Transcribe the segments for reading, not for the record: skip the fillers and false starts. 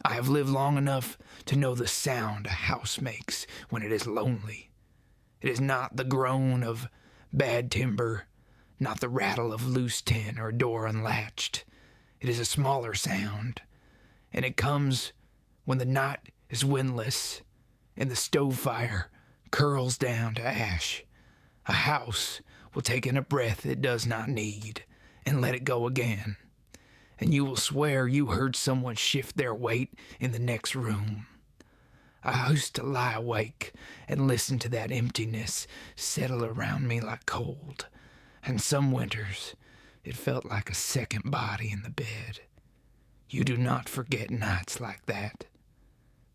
I have lived long enough to know the sound a house makes when it is lonely. It is not the groan of bad timber, not the rattle of loose tin or door unlatched. It is a smaller sound, and it comes when the night is windless and the stove fire curls down to ash. A house will take in a breath it does not need and let it go again, and you will swear you heard someone shift their weight in the next room. I used to lie awake and listen to that emptiness settle around me like cold, and some winters it felt like a second body in the bed. You do not forget nights like that.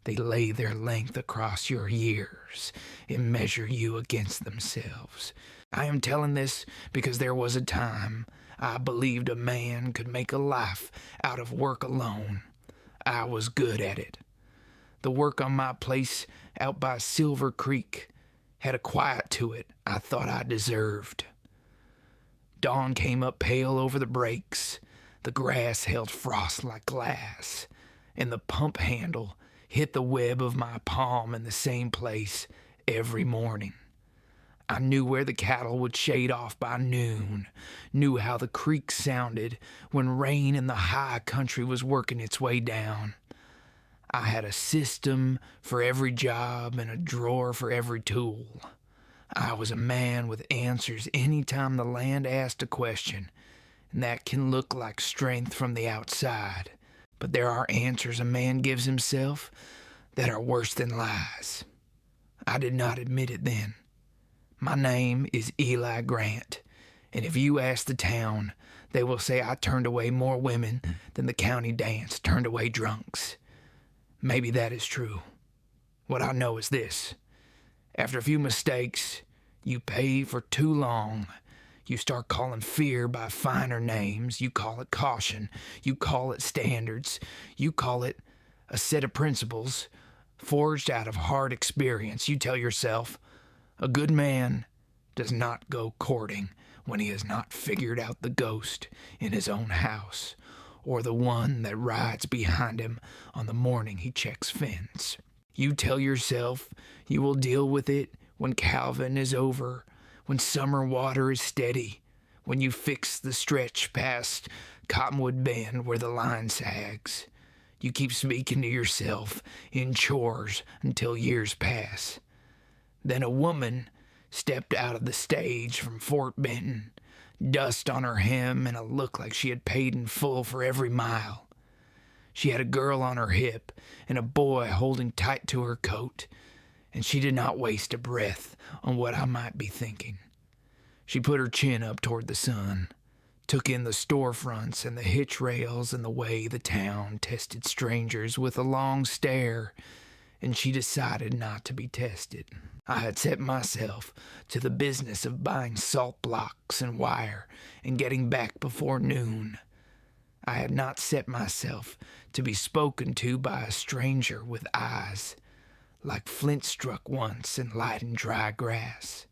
They lay their length across your years and measure you against themselves. I am telling this because there was a time I believed a man could make a life out of work alone. I was good at it. The work on my place out by Silver Creek had a quiet to it I thought I deserved. Dawn came up pale over the breaks. The grass held frost like glass, and the pump handle hit the web of my palm in the same place every morning. I knew where the cattle would shade off by noon, knew how the creek sounded when rain in the high country was working its way down. I had a system for every job and a drawer for every tool. I was a man with answers any time the land asked a question, and that can look like strength from the outside. But there are answers a man gives himself that are worse than lies. I did not admit it then. My name is Eli Grant, and if you ask the town, they will say I turned away more women than the county dance turned away drunks. Maybe that is true. What I know is this. After a few mistakes, you pay for too long. You start calling fear by finer names. You call it caution. You call it standards. You call it a set of principles forged out of hard experience. You tell yourself, a good man does not go courting when he has not figured out the ghost in his own house, or the one that rides behind him on the morning he checks fence. You tell yourself you will deal with it when Calvin is over, when summer water is steady, when you fix the stretch past Cottonwood Bend where the line sags. You keep speaking to yourself in chores until years pass. Then a woman stepped out of the stage from Fort Benton, dust on her hem and a look like she had paid in full for every mile. She had a girl on her hip and a boy holding tight to her coat, and she did not waste a breath on what I might be thinking. She put her chin up toward the sun, took in the storefronts and the hitch rails and the way the town tested strangers with a long stare, and she decided not to be tested. I had set myself to the business of buying salt blocks and wire and getting back before noon. I had not set myself to be spoken to by a stranger with eyes like flint struck once in light and dry grass.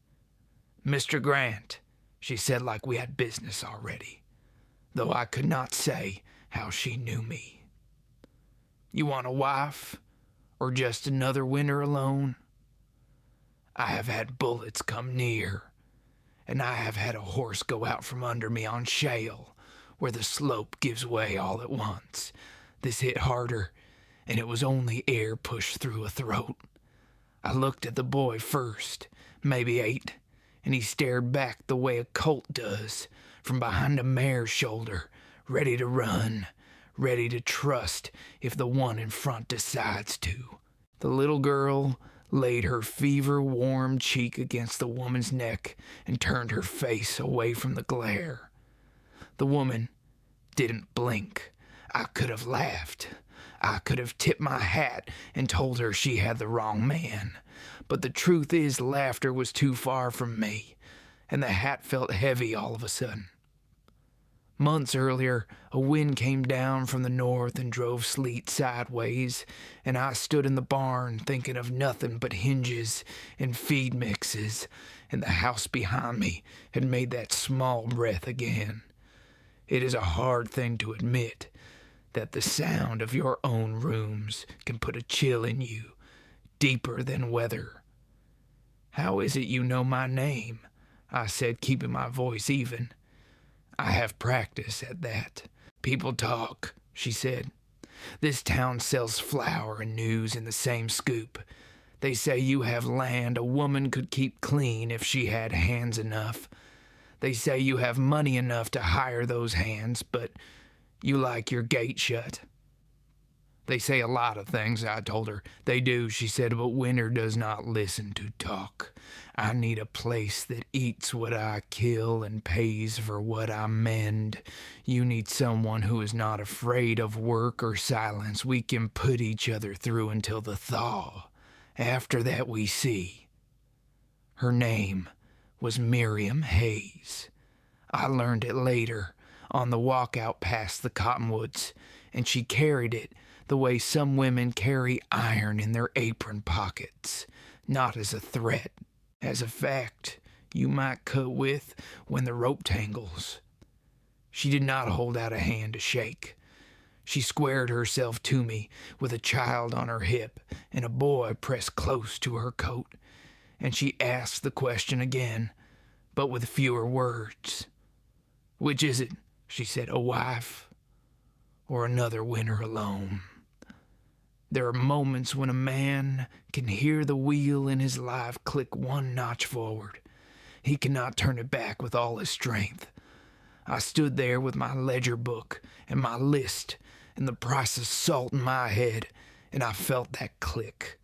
"Mr. Grant," she said like we had business already, though I could not say how she knew me. "You want a wife, or just another winter alone? I have had bullets come near, and I have had a horse go out from under me on shale, where the slope gives way all at once. This hit harder, and it was only air pushed through a throat. I looked at the boy first, maybe 8, and he stared back the way a colt does, from behind a mare's shoulder, ready to run, ready to trust if the one in front decides to. The little girl laid her fever-warm cheek against the woman's neck and turned her face away from the glare. The woman didn't blink. I could have laughed. I could have tipped my hat and told her she had the wrong man. But the truth is, laughter was too far from me, and the hat felt heavy all of a sudden. Months earlier, a wind came down from the north and drove sleet sideways, and I stood in the barn thinking of nothing but hinges and feed mixes, and the house behind me had made that small breath again. It is a hard thing to admit, that the sound of your own rooms can put a chill in you deeper than weather. How is it you know my name? I said, keeping my voice even. I have practice at that. People talk, she said. This town sells flour and news in the same scoop. They say you have land a woman could keep clean if she had hands enough. They say you have money enough to hire those hands, but you like your gate shut. They say a lot of things, I told her. They do, she said, but winter does not listen to talk. I need a place that eats what I kill and pays for what I mend. You need someone who is not afraid of work or silence. We can put each other through until the thaw. After that we see. Her name was Miriam Hayes. I learned it later, on the walk out past the cottonwoods, and she carried it the way some women carry iron in their apron pockets, not as a threat, as a fact you might cut with when the rope tangles. She did not hold out a hand to shake. She squared herself to me with a child on her hip and a boy pressed close to her coat, and she asked the question again, but with fewer words. Which is it? She said, a wife or another winter alone? There are moments when a man can hear the wheel in his life click one notch forward. He cannot turn it back with all his strength. I stood there with my ledger book and my list and the price of salt in my head, and I felt that click.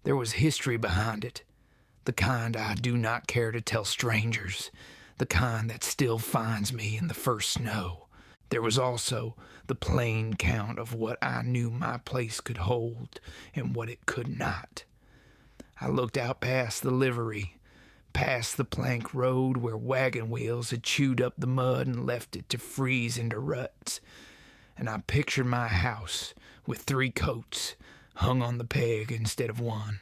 There was history behind it, the kind I do not care to tell strangers, the kind that still finds me in the first snow. There was also the plain count of what I knew my place could hold and what it could not. I looked out past the livery, past the plank road where wagon wheels had chewed up the mud and left it to freeze into ruts, and I pictured my house with 3 coats hung on the peg instead of one.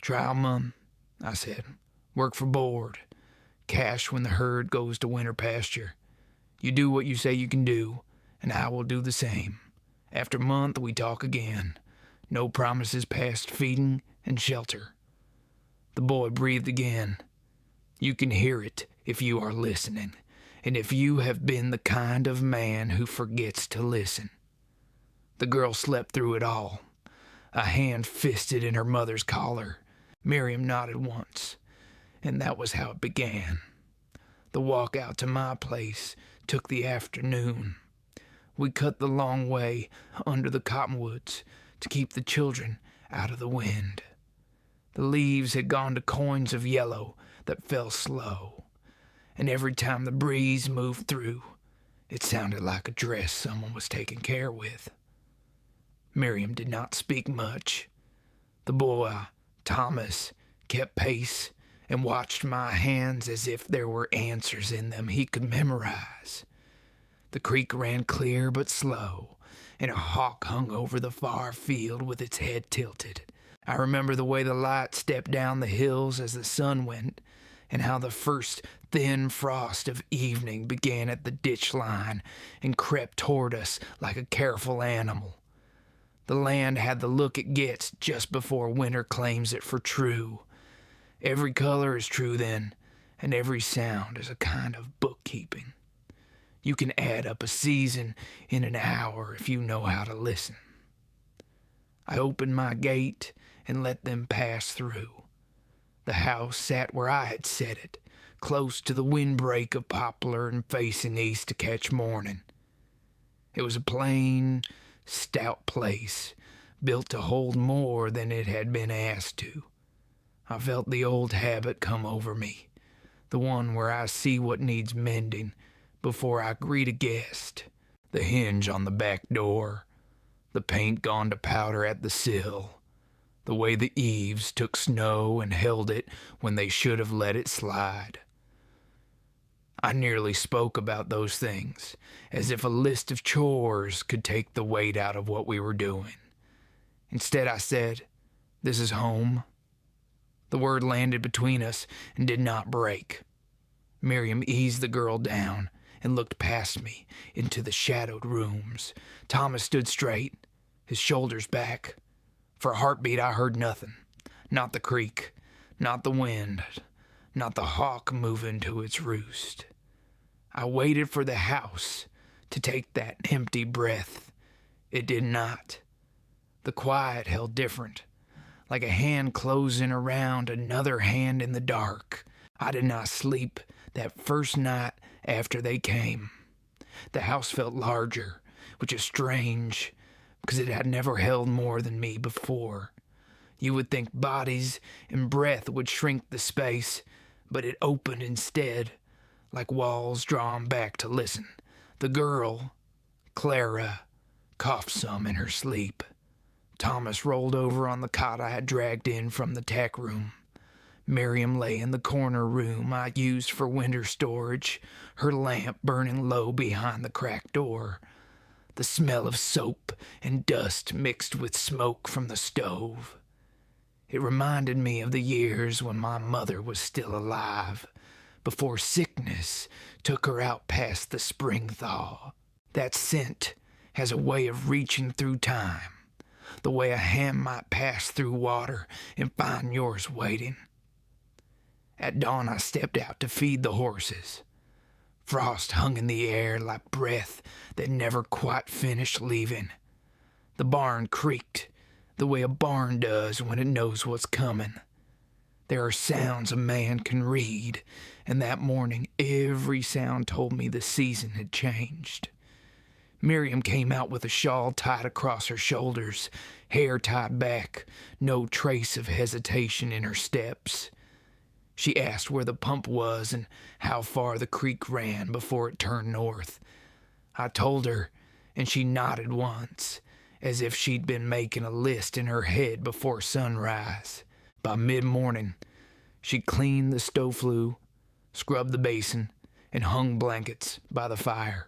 Trial, Mum, I said. Work for board. Cash when the herd goes to winter pasture. You do what you say you can do, and I will do the same. After a month, we talk again. No promises past feeding and shelter. The boy breathed again. You can hear it if you are listening, and if you have been the kind of man who forgets to listen. The girl slept through it all, a hand fisted in her mother's collar. Miriam nodded once, and that was how it began. The walk out to my place took the afternoon. We cut the long way under the cottonwoods to keep the children out of the wind. The leaves had gone to coins of yellow that fell slow, and every time the breeze moved through, it sounded like a dress someone was taking care with. Miriam did not speak much. The boy, Thomas, kept pace and watched my hands as if there were answers in them he could memorize. The creek ran clear but slow, and a hawk hung over the far field with its head tilted. I remember the way the light stepped down the hills as the sun went, and how the first thin frost of evening began at the ditch line and crept toward us like a careful animal. The land had the look it gets just before winter claims it for true. Every color is true then, and every sound is a kind of bookkeeping. You can add up a season in an hour if you know how to listen. I opened my gate and let them pass through. The house sat where I had set it, close to the windbreak of poplar and facing east to catch morning. It was a plain, stout place, built to hold more than it had been asked to. I felt the old habit come over me, the one where I see what needs mending before I greet a guest. The hinge on the back door, the paint gone to powder at the sill, the way the eaves took snow and held it when they should have let it slide. I nearly spoke about those things, as if a list of chores could take the weight out of what we were doing. Instead, I said, "This is home." The word landed between us and did not break. Miriam eased the girl down and looked past me into the shadowed rooms. Thomas stood straight, his shoulders back. For a heartbeat, I heard nothing. Not the creek, not the wind, not the hawk moving to its roost. I waited for the house to take that empty breath. It did not. The quiet held different, like a hand closing around another hand in the dark. I did not sleep that first night after they came. The house felt larger, which is strange, because it had never held more than me before. You would think bodies and breath would shrink the space, but it opened instead, like walls drawn back to listen. The girl, Clara, coughed some in her sleep. Thomas rolled over on the cot I had dragged in from the tack room. Miriam lay in the corner room I used for winter storage, her lamp burning low behind the cracked door. The smell of soap and dust mixed with smoke from the stove. It reminded me of the years when my mother was still alive, before sickness took her out past the spring thaw. That scent has a way of reaching through time, the way a hand might pass through water and find yours waiting. At dawn I stepped out to feed the horses. Frost hung in the air like breath that never quite finished leaving. The barn creaked the way a barn does when it knows what's coming. There are sounds a man can read, and that morning every sound told me the season had changed. Miriam came out with a shawl tied across her shoulders, hair tied back, no trace of hesitation in her steps. She asked where the pump was and how far the creek ran before it turned north. I told her, and she nodded once, as if she'd been making a list in her head before sunrise. By mid-morning, she cleaned the stove flue, scrubbed the basin, and hung blankets by the fire.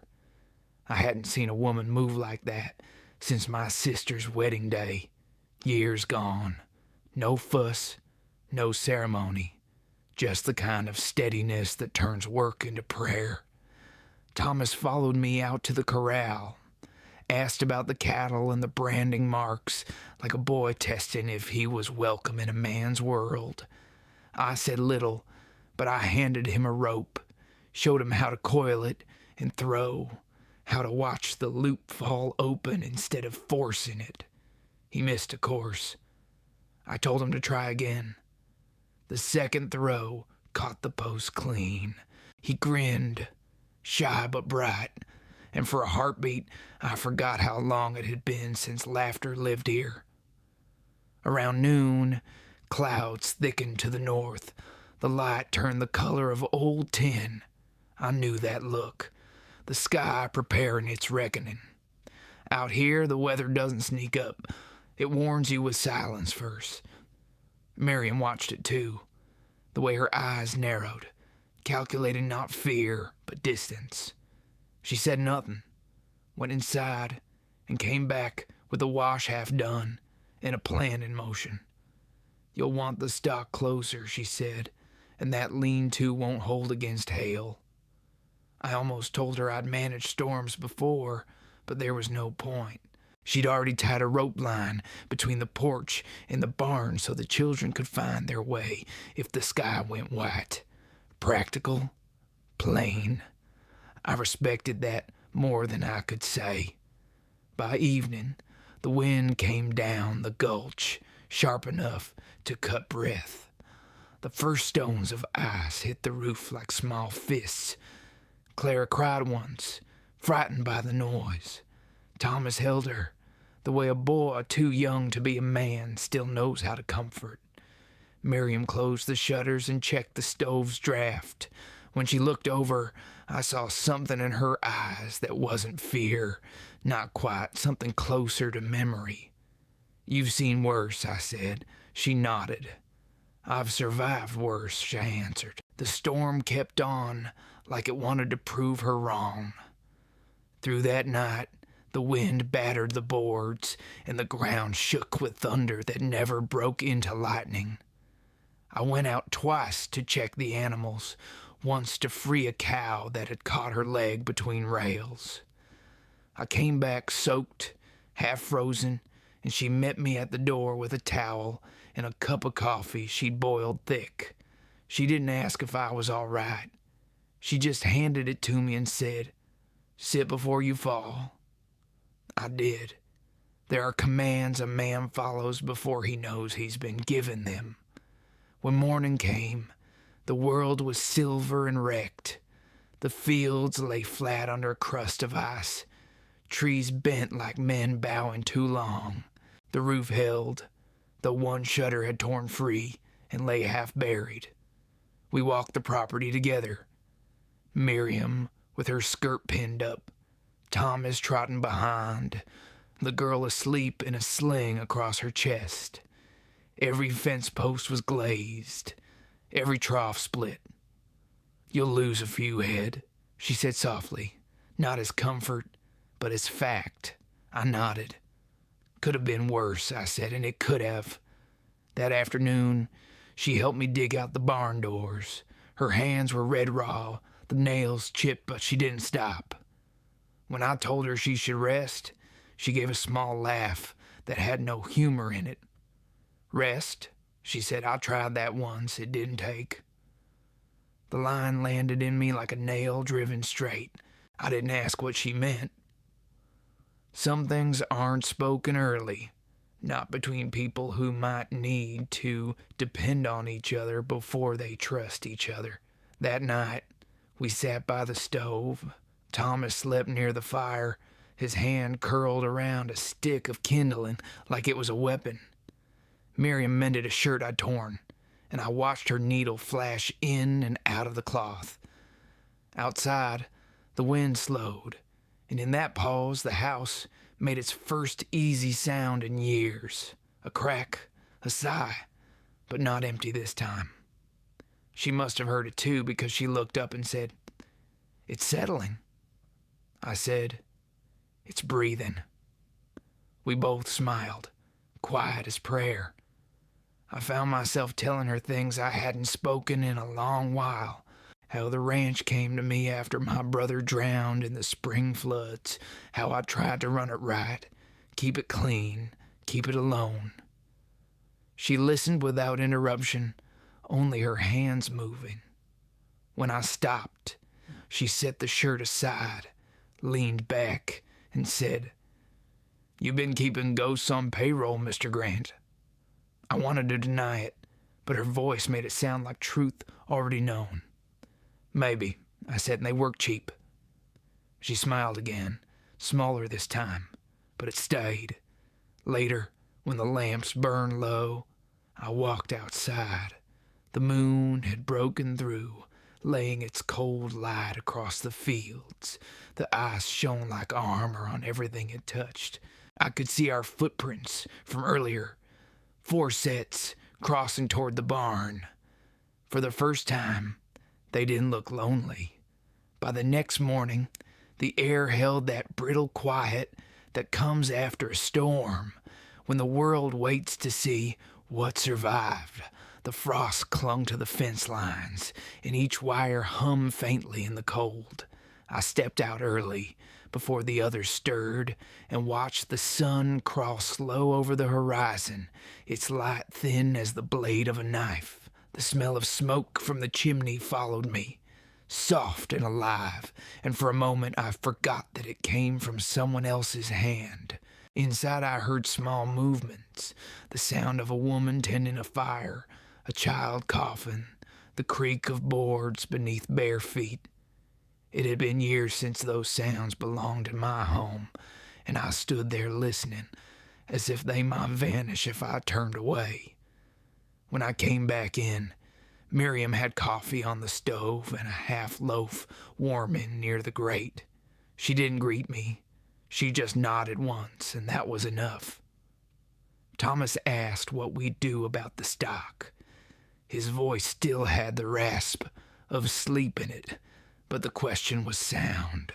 I hadn't seen a woman move like that since my sister's wedding day. Years gone. No fuss, no ceremony. Just the kind of steadiness that turns work into prayer. Thomas followed me out to the corral, asked about the cattle and the branding marks, like a boy testing if he was welcome in a man's world. I said little, but I handed him a rope, showed him how to coil it and throw, how to watch the loop fall open instead of forcing it. He missed a course. I told him to try again. The second throw caught the post clean. He grinned, shy but bright, and for a heartbeat I forgot how long it had been since laughter lived here. Around noon, clouds thickened to the north. The light turned the color of old tin. I knew that look, the sky preparing its reckoning. Out here, the weather doesn't sneak up. It warns you with silence first. Miriam watched it too, the way her eyes narrowed, calculating not fear, but distance. She said nothing, went inside, and came back with the wash half done and a plan in motion. "You'll want the stock closer," she said, "and that lean-to won't hold against hail." I almost told her I'd managed storms before, but there was no point. She'd already tied a rope line between the porch and the barn so the children could find their way if the sky went white. Practical, plain. I respected that more than I could say. By evening, the wind came down the gulch, sharp enough to cut breath. The first stones of ice hit the roof like small fists. Clara cried once, frightened by the noise. Thomas held her, the way a boy too young to be a man still knows how to comfort. Miriam closed the shutters and checked the stove's draft. When she looked over, I saw something in her eyes that wasn't fear, not quite, something closer to memory. "You've seen worse," I said. She nodded. "I've survived worse," she answered. The storm kept on, like it wanted to prove her wrong. Through that night, the wind battered the boards, and the ground shook with thunder that never broke into lightning. I went out twice to check the animals, once to free a cow that had caught her leg between rails. I came back soaked, half frozen, and she met me at the door with a towel and a cup of coffee she'd boiled thick. She didn't ask if I was all right. She just handed it to me and said, "Sit before you fall." I did. There are commands a man follows before he knows he's been given them. When morning came, the world was silver and wrecked. The fields lay flat under a crust of ice, trees bent like men bowing too long. The roof held, though one shutter had torn free and lay half buried. We walked the property together. Miriam with her skirt pinned up, Thomas trotting behind, the girl asleep in a sling across her chest. Every fence post was glazed, every trough split. "You'll lose a few head," she said softly, not as comfort, but as fact. I nodded. "Could have been worse," I said, "and it could have." That afternoon, she helped me dig out the barn doors. Her hands were red raw, the nails chipped, but she didn't stop. When I told her she should rest, she gave a small laugh that had no humor in it. "Rest?" she said. "I tried that once. It didn't take." The line landed in me like a nail driven straight. I didn't ask what she meant. Some things aren't spoken early, not between people who might need to depend on each other before they trust each other. That night, we sat by the stove. Thomas slept near the fire, his hand curled around a stick of kindling like it was a weapon. Miriam mended a shirt I'd torn, and I watched her needle flash in and out of the cloth. Outside, the wind slowed, and in that pause the house made its first easy sound in years. A crack, a sigh, but not empty this time. She must have heard it too, because she looked up and said, "It's settling." I said, "It's breathing." We both smiled, quiet as prayer. I found myself telling her things I hadn't spoken in a long while. How the ranch came to me after my brother drowned in the spring floods. How I tried to run it right, keep it clean, keep it alone. She listened without interruption, only her hands moving. When I stopped, she set the shirt aside, leaned back, and said, "You've been keeping ghosts on payroll, Mr. Grant." I wanted to deny it, but her voice made it sound like truth already known. "Maybe," I said, "and they work cheap." She smiled again, smaller this time, but it stayed. Later, when the lamps burned low, I walked outside. The moon had broken through, laying its cold light across the fields. The ice shone like armor on everything it touched. I could see our footprints from earlier, 4 sets crossing toward the barn. For the first time, they didn't look lonely. By the next morning, the air held that brittle quiet that comes after a storm, when the world waits to see what survived. The frost clung to the fence lines, and each wire hummed faintly in the cold. I stepped out early, before the others stirred, and watched the sun cross slow over the horizon, its light thin as the blade of a knife. The smell of smoke from the chimney followed me, soft and alive, and for a moment I forgot that it came from someone else's hand. Inside I heard small movements, the sound of a woman tending a fire, a child coughing, the creak of boards beneath bare feet. It had been years since those sounds belonged in my home, and I stood there listening, as if they might vanish if I turned away. When I came back in, Miriam had coffee on the stove and a half loaf warming near the grate. She didn't greet me. She just nodded once, and that was enough. Thomas asked what we'd do about the stock. His voice still had the rasp of sleep in it, but the question was sound.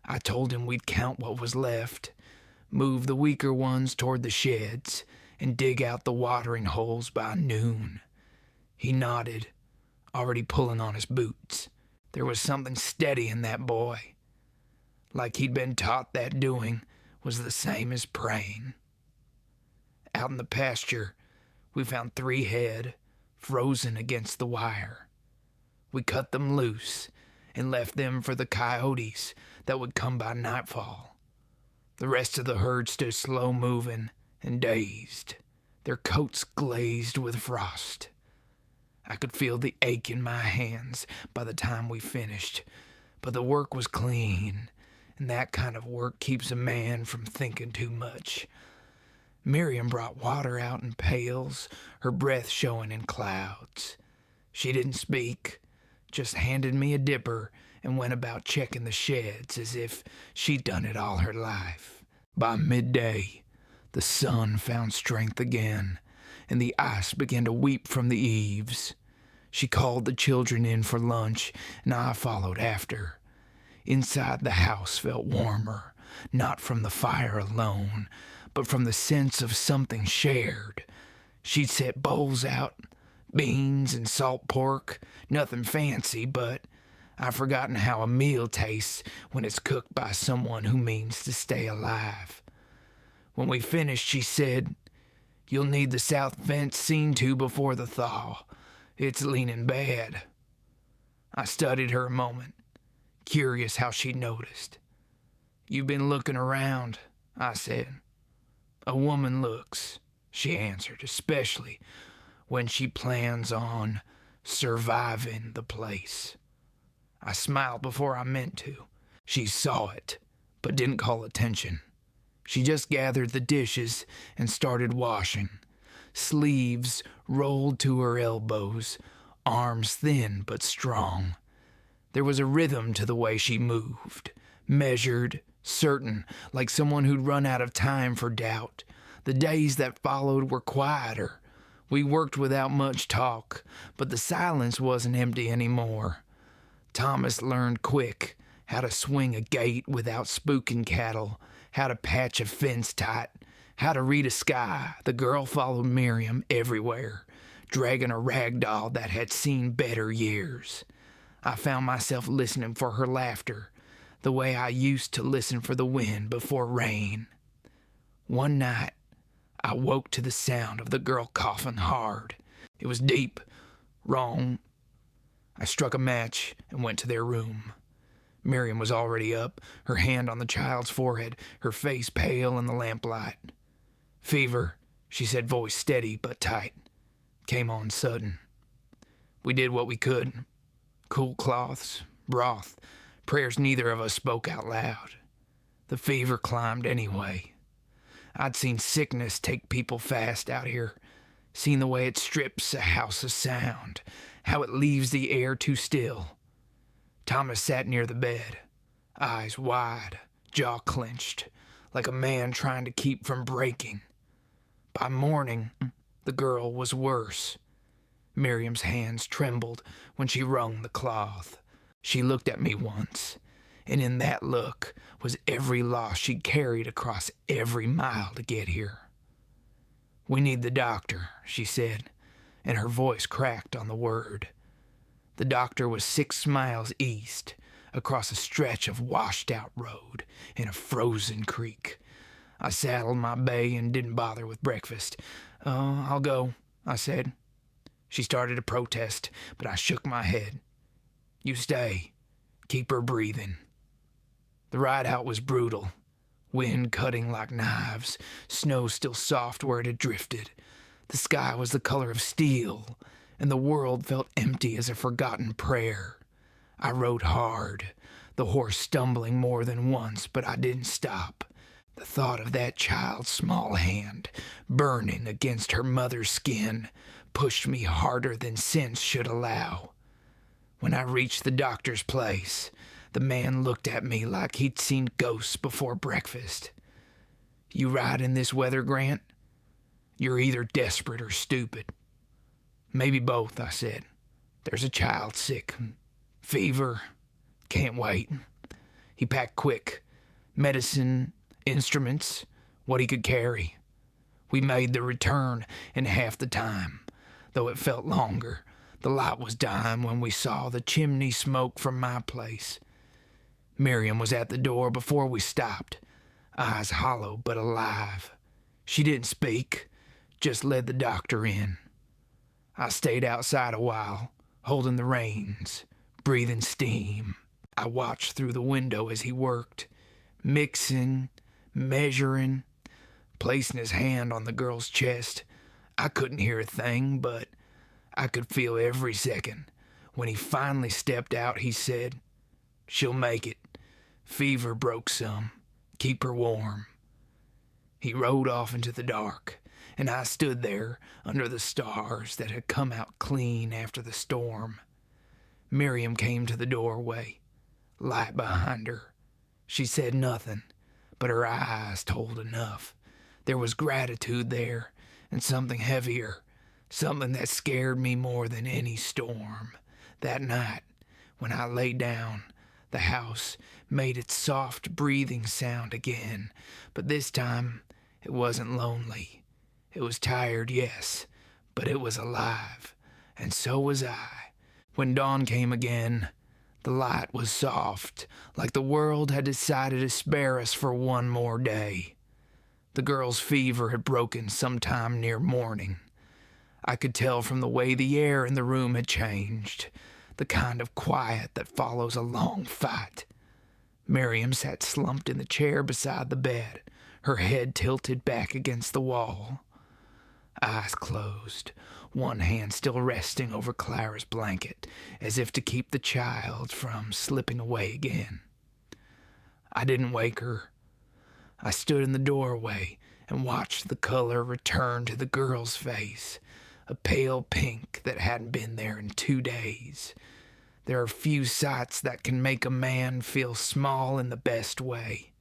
I told him we'd count what was left, move the weaker ones toward the sheds, and dig out the watering holes by noon. He nodded, already pulling on his boots. There was something steady in that boy, like he'd been taught that doing was the same as praying. Out in the pasture, we found 3 head, frozen against the wire. We cut them loose and left them for the coyotes that would come by nightfall. The rest of the herd stood slow-moving and dazed, their coats glazed with frost. I could feel the ache in my hands by the time we finished, but the work was clean, and that kind of work keeps a man from thinking too much. Miriam brought water out in pails, her breath showing in clouds. She didn't speak, just handed me a dipper and went about checking the sheds as if she'd done it all her life. By midday, the sun found strength again, and the ice began to weep from the eaves. She called the children in for lunch, and I followed after. Inside the house felt warmer, not from the fire alone, but from the sense of something shared. She'd set bowls out, beans and salt pork, nothing fancy, but I've forgotten how a meal tastes when it's cooked by someone who means to stay alive. When we finished, she said, "You'll need the south fence seen to before the thaw. It's leaning bad." I studied her a moment, curious how she noticed. "You've been looking around," I said. "A woman looks," she answered, "especially when she plans on surviving the place." I smiled before I meant to. She saw it, but didn't call attention. She just gathered the dishes and started washing. Sleeves rolled to her elbows, arms thin but strong. There was a rhythm to the way she moved, measured, certain, like someone who'd run out of time for doubt. The days that followed were quieter. We worked without much talk, but the silence wasn't empty anymore. Thomas learned quick how to swing a gate without spooking cattle, how to patch a fence tight, how to read a sky. The girl followed Miriam everywhere, dragging a rag doll that had seen better years. I found myself listening for her laughter, the way I used to listen for the wind before rain. One night, I woke to the sound of the girl coughing hard. It was deep, wrong. I struck a match and went to their room. Miriam was already up, her hand on the child's forehead, her face pale in the lamplight. "Fever," she said, voice steady but tight. "Came on sudden." We did what we could. Cool cloths, broth, prayers neither of us spoke out loud. The fever climbed anyway. I'd seen sickness take people fast out here, seen the way it strips a house of sound, how it leaves the air too still. Thomas sat near the bed, eyes wide, jaw clenched, like a man trying to keep from breaking. By morning, the girl was worse. Miriam's hands trembled when she wrung the cloth. She looked at me once, and in that look was every loss she'd carried across every mile to get here. "We need the doctor," she said, and her voice cracked on the word. The doctor was 6 miles east, across a stretch of washed-out road in a frozen creek. I saddled my bay and didn't bother with breakfast. I'll go," I said. She started to protest, but I shook my head. "You stay. Keep her breathing." The ride out was brutal. Wind cutting like knives, snow still soft where it had drifted. The sky was the color of steel, and the world felt empty as a forgotten prayer. I rode hard, the horse stumbling more than once, but I didn't stop. The thought of that child's small hand, burning against her mother's skin, pushed me harder than sense should allow. When I reached the doctor's place, the man looked at me like he'd seen ghosts before breakfast. "You ride in this weather, Grant? You're either desperate or stupid." "Maybe both," I said. "There's a child sick. Fever. Can't wait." He packed quick. Medicine, instruments, what he could carry. We made the return in half the time, though it felt longer. The light was dying when we saw the chimney smoke from my place. Miriam was at the door before we stopped, eyes hollow but alive. She didn't speak, just led the doctor in. I stayed outside a while, holding the reins, breathing steam. I watched through the window as he worked, mixing, measuring, placing his hand on the girl's chest. I couldn't hear a thing, but I could feel every second. When he finally stepped out, he said, "She'll make it. Fever broke some. Keep her warm." He rode off into the dark, and I stood there under the stars that had come out clean after the storm. Miriam came to the doorway, light behind her. She said nothing, but her eyes told enough. There was gratitude there, and something heavier, something that scared me more than any storm. That night, when I lay down, the house made its soft breathing sound again, but this time it wasn't lonely. It was tired, yes, but it was alive, and so was I. When dawn came again, the light was soft, like the world had decided to spare us for one more day. The girl's fever had broken sometime near morning. I could tell from the way the air in the room had changed, the kind of quiet that follows a long fight. Miriam sat slumped in the chair beside the bed, her head tilted back against the wall. Eyes closed, one hand still resting over Clara's blanket, as if to keep the child from slipping away again. I didn't wake her. I stood in the doorway and watched the color return to the girl's face, a pale pink that hadn't been there in 2 days. There are few sights that can make a man feel small in the best way.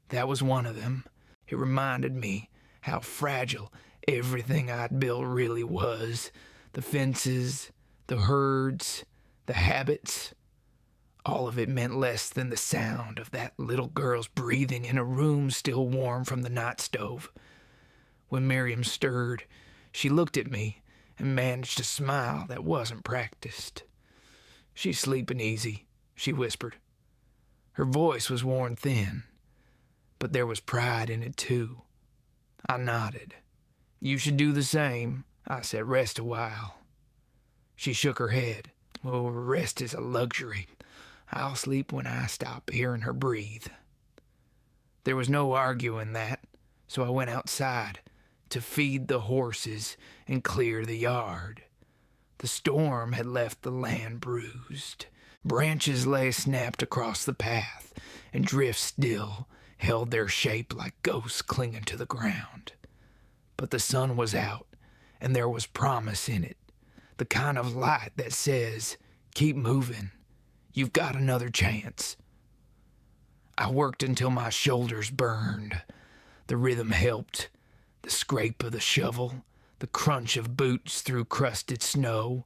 That was one of them. It reminded me how fragile everything I'd built really was. The fences, the herds, the habits. All of it meant less than the sound of that little girl's breathing in a room still warm from the night stove. When Miriam stirred, she looked at me and managed a smile that wasn't practiced. "She's sleeping easy," she whispered. Her voice was worn thin, but there was pride in it too. I nodded. "You should do the same," I said. "Rest a while." She shook her head. "Oh, rest is a luxury. I'll sleep when I stop hearing her breathe." There was no arguing that, so I went outside to feed the horses and clear the yard. The storm had left the land bruised. Branches lay snapped across the path, and drifts still held their shape like ghosts clinging to the ground. But the sun was out, and there was promise in it, the kind of light that says, "Keep moving. You've got another chance." I worked until my shoulders burned. The rhythm helped. The scrape of the shovel, the crunch of boots through crusted snow,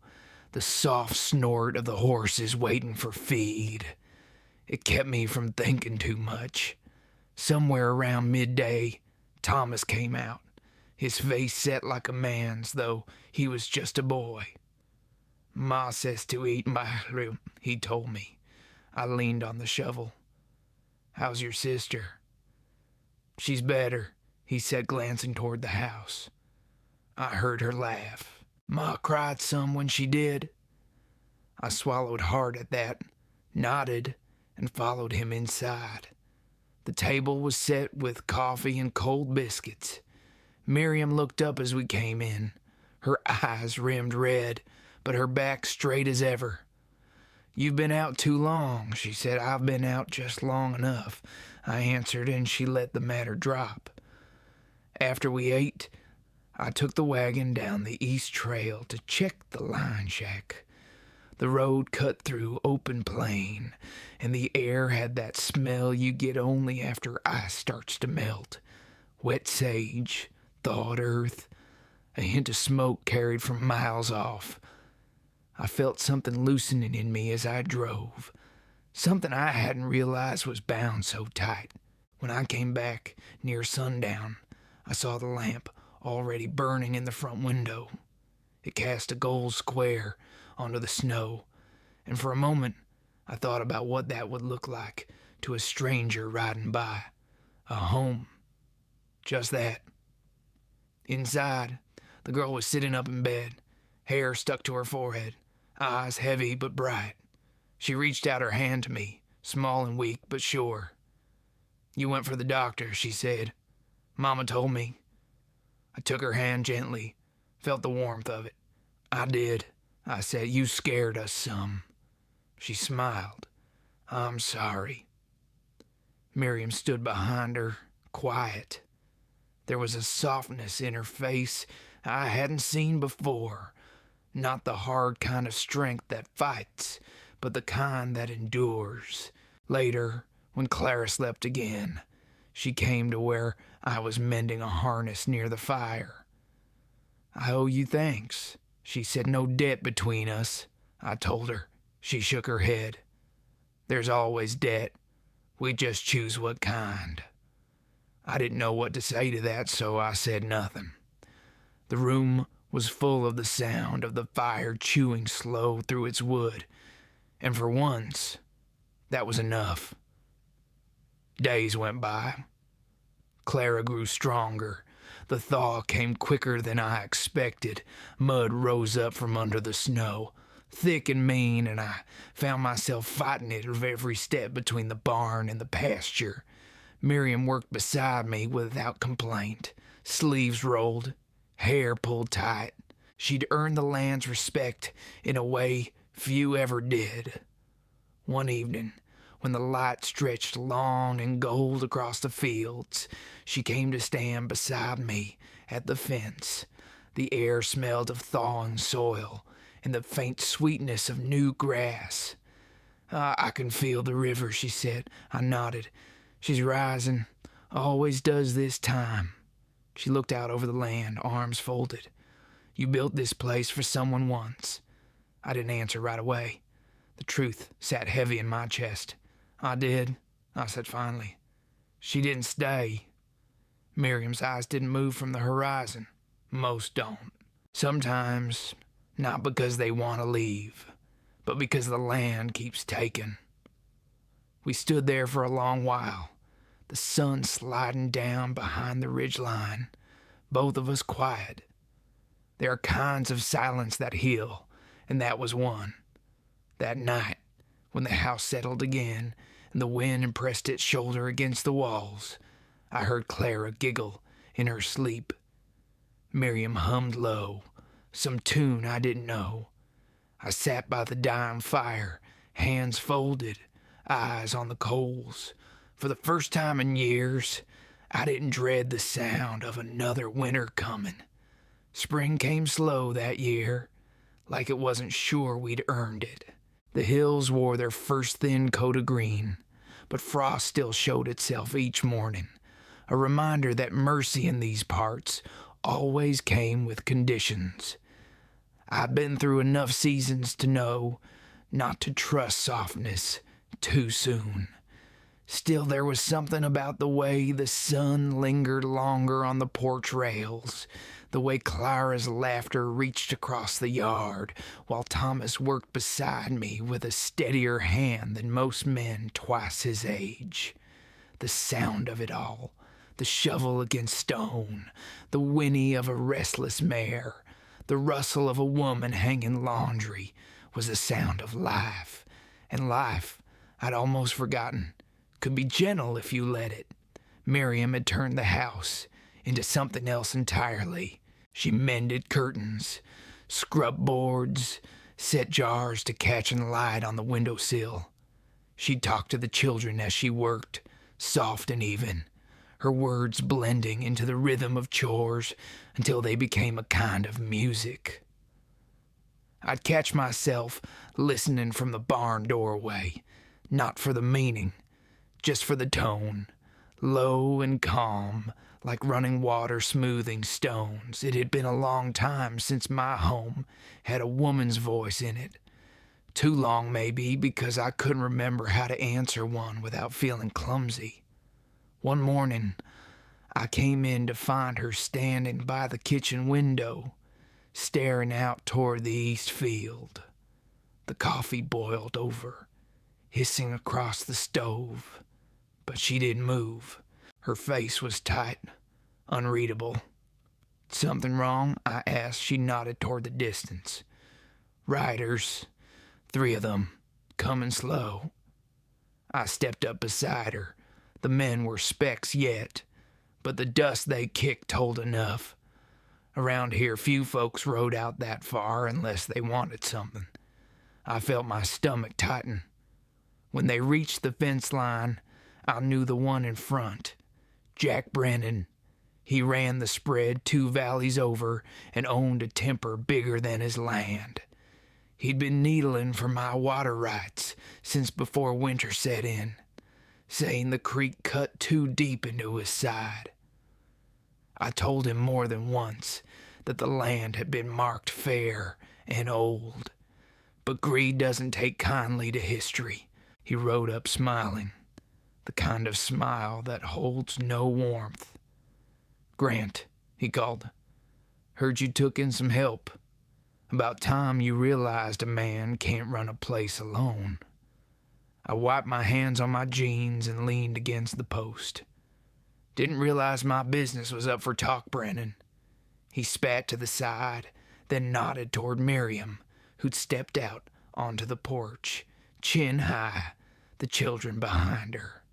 the soft snort of the horses waiting for feed. It kept me from thinking too much. Somewhere around midday, Thomas came out, his face set like a man's, though he was just a boy. "Ma says to eat my room," he told me. I leaned on the shovel. "How's your sister?" "She's better," he said, glancing toward the house. I heard her laugh. "Ma cried some when she did." I swallowed hard at that, nodded, and followed him inside. The table was set with coffee and cold biscuits. Miriam looked up as we came in, her eyes rimmed red, but her back straight as ever. "You've been out too long," she said. "I've been out just long enough," I answered, and she let the matter drop. After we ate, I took the wagon down the east trail to check the line shack. The road cut through open plain, and the air had that smell you get only after ice starts to melt. Wet sage, thawed earth, a hint of smoke carried from miles off. I felt something loosening in me as I drove, something I hadn't realized was bound so tight. When I came back near sundown, I saw the lamp already burning in the front window. It cast a gold square onto the snow, and for a moment I thought about what that would look like to a stranger riding by. A home. Just that. Inside, the girl was sitting up in bed, hair stuck to her forehead, eyes heavy but bright. She reached out her hand to me, small and weak but sure. "You went for the doctor," she said. "Mama told me." I took her hand gently, felt the warmth of it. "I did," I said. "You scared us some." She smiled. "I'm sorry." Miriam stood behind her, quiet. There was a softness in her face I hadn't seen before. Not the hard kind of strength that fights, but the kind that endures. Later, when Clara slept again, she came to where I was mending a harness near the fire. "I owe you thanks," she said. "No debt between us," I told her. She shook her head. "There's always debt. We just choose what kind." I didn't know what to say to that, so I said nothing. The room was full of the sound of the fire chewing slow through its wood, and for once, that was enough. Days went by. Clara grew stronger. The thaw came quicker than I expected. Mud rose up from under the snow, thick and mean, and I found myself fighting it at every step between the barn and the pasture. Miriam worked beside me without complaint, sleeves rolled, hair pulled tight. She'd earned the land's respect in a way few ever did. One evening, when the light stretched long and gold across the fields, she came to stand beside me at the fence. The air smelled of thawing soil and the faint sweetness of new grass. "I can feel the river," she said. I nodded. "She's rising. Always does this time." She looked out over the land, arms folded. "You built this place for someone once." I didn't answer right away. The truth sat heavy in my chest. "I did," I said finally. "She didn't stay." Miriam's eyes didn't move from the horizon. Most don't. Sometimes, not because they want to leave, but because the land keeps taking. We stood there for a long while, the sun sliding down behind the ridgeline, both of us quiet. There are kinds of silence that heal, and that was one. That night, when the house settled again and the wind impressed its shoulder against the walls, I heard Clara giggle in her sleep. Miriam hummed low, some tune I didn't know. I sat by the dying fire, hands folded, eyes on the coals. For the first time in years, I didn't dread the sound of another winter coming. Spring came slow that year, like it wasn't sure we'd earned it. The hills wore their first thin coat of green, but frost still showed itself each morning, a reminder that mercy in these parts always came with conditions. I'd been through enough seasons to know not to trust softness too soon. Still, there was something about the way the sun lingered longer on the porch rails, the way Clara's laughter reached across the yard, while Thomas worked beside me with a steadier hand than most men twice his age. The sound of it all, the shovel against stone, the whinny of a restless mare, the rustle of a woman hanging laundry, was the sound of life. And life, I'd almost forgotten, could be gentle if you let it. Miriam had turned the house into something else entirely. She mended curtains, scrubbed boards, set jars to catching light on the windowsill. She'd talk to the children as she worked, soft and even, her words blending into the rhythm of chores until they became a kind of music. I'd catch myself listening from the barn doorway, not for the meaning, just for the tone, low and calm, like running water smoothing stones. It had been a long time since my home had a woman's voice in it. Too long, maybe, because I couldn't remember how to answer one without feeling clumsy. One morning, I came in to find her standing by the kitchen window, staring out toward the east field. The coffee boiled over, hissing across the stove, but she didn't move. Her face was tight, unreadable. Something wrong? I asked. She nodded toward the distance. Riders, 3 of them, coming slow. I stepped up beside her. The men were specks yet, but the dust they kicked told enough. Around here, few folks rode out that far unless they wanted something. I felt my stomach tighten. When they reached the fence line, I knew the one in front, Jack Brennan. He ran the spread 2 valleys over and owned a timber bigger than his land. He'd been needling for my water rights since before winter set in, saying the creek cut too deep into his side. I told him more than once that the land had been marked fair and old, but greed doesn't take kindly to history. He rode up smiling, the kind of smile that holds no warmth. "Grant," he called. "Heard you took in some help. About time you realized a man can't run a place alone." I wiped my hands on my jeans and leaned against the post. "Didn't realize my business was up for talk, Brennan." He spat to the side, then nodded toward Miriam, who'd stepped out onto the porch, chin high, the children behind her.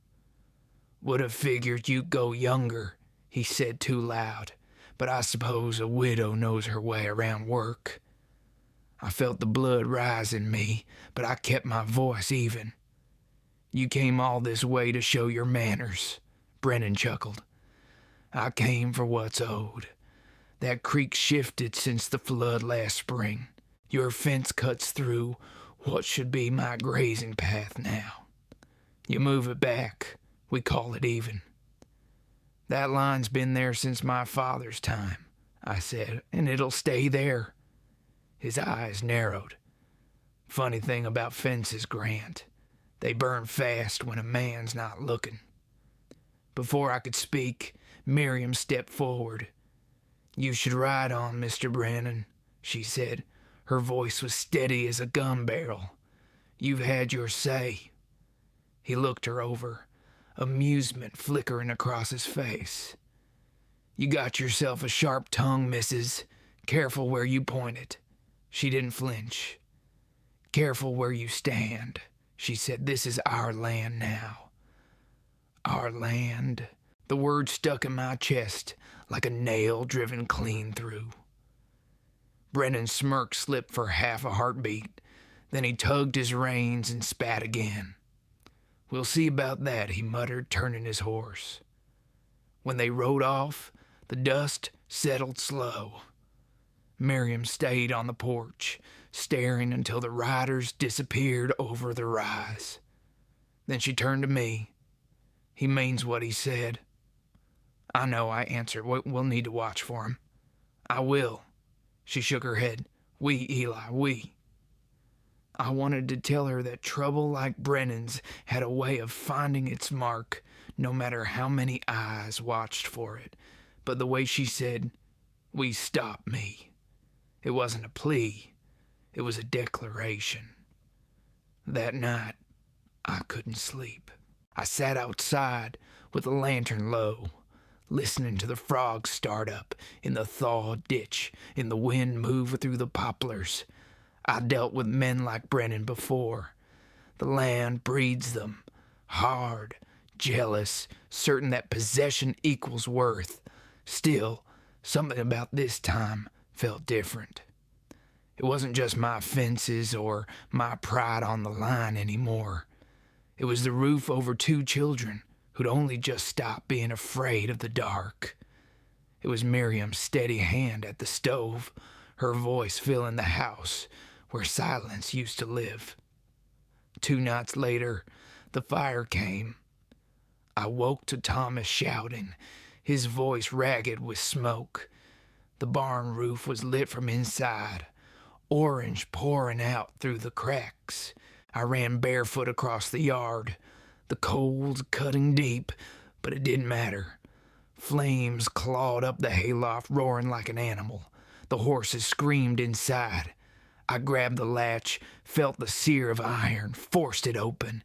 "Would have figured you'd go younger," he said too loud, "but I suppose a widow knows her way around work." I felt the blood rise in me, but I kept my voice even. "You came all this way to show your manners," Brennan chuckled. "I came for what's owed. That creek shifted since the flood last spring. Your fence cuts through what should be my grazing path now. You move it back, we call it even." "That line's been there since my father's time," I said, "and it'll stay there." His eyes narrowed. "Funny thing about fences, Grant. They burn fast when a man's not looking." Before I could speak, Miriam stepped forward. "You should ride on, Mr. Brennan," she said. Her voice was steady as a gun barrel. "You've had your say." He looked her over, amusement flickering across his face. "You got yourself a sharp tongue, missus. Careful where you point it." She didn't flinch. "Careful where you stand," she said. "This is our land now." Our land. The word stuck in my chest like a nail driven clean through. Brennan's smirk slipped for half a heartbeat. Then he tugged his reins and spat again. "We'll see about that," he muttered, turning his horse. When they rode off, the dust settled slow. Miriam stayed on the porch, staring until the riders disappeared over the rise. Then she turned to me. "He means what he said." "I know," I answered. "We'll need to watch for him." "I will." She shook her head. "We, Eli, we." I wanted to tell her that trouble like Brennan's had a way of finding its mark, no matter how many eyes watched for it. But the way she said, "We," stopped me. It wasn't a plea. It was a declaration. That night, I couldn't sleep. I sat outside with the lantern low, listening to the frogs start up in the thawed ditch and the wind move through the poplars. I dealt with men like Brennan before. The land breeds them, hard, jealous, certain that possession equals worth. Still, something about this time felt different. It wasn't just my fences or my pride on the line anymore. It was the roof over 2 children who'd only just stopped being afraid of the dark. It was Miriam's steady hand at the stove, her voice filling the house where silence used to live. 2 nights later, the fire came. I woke to Thomas shouting, his voice ragged with smoke. The barn roof was lit from inside, orange pouring out through the cracks. I ran barefoot across the yard, the cold cutting deep, but it didn't matter. Flames clawed up the hayloft, roaring like an animal. The horses screamed inside. I grabbed the latch, felt the sear of iron, forced it open.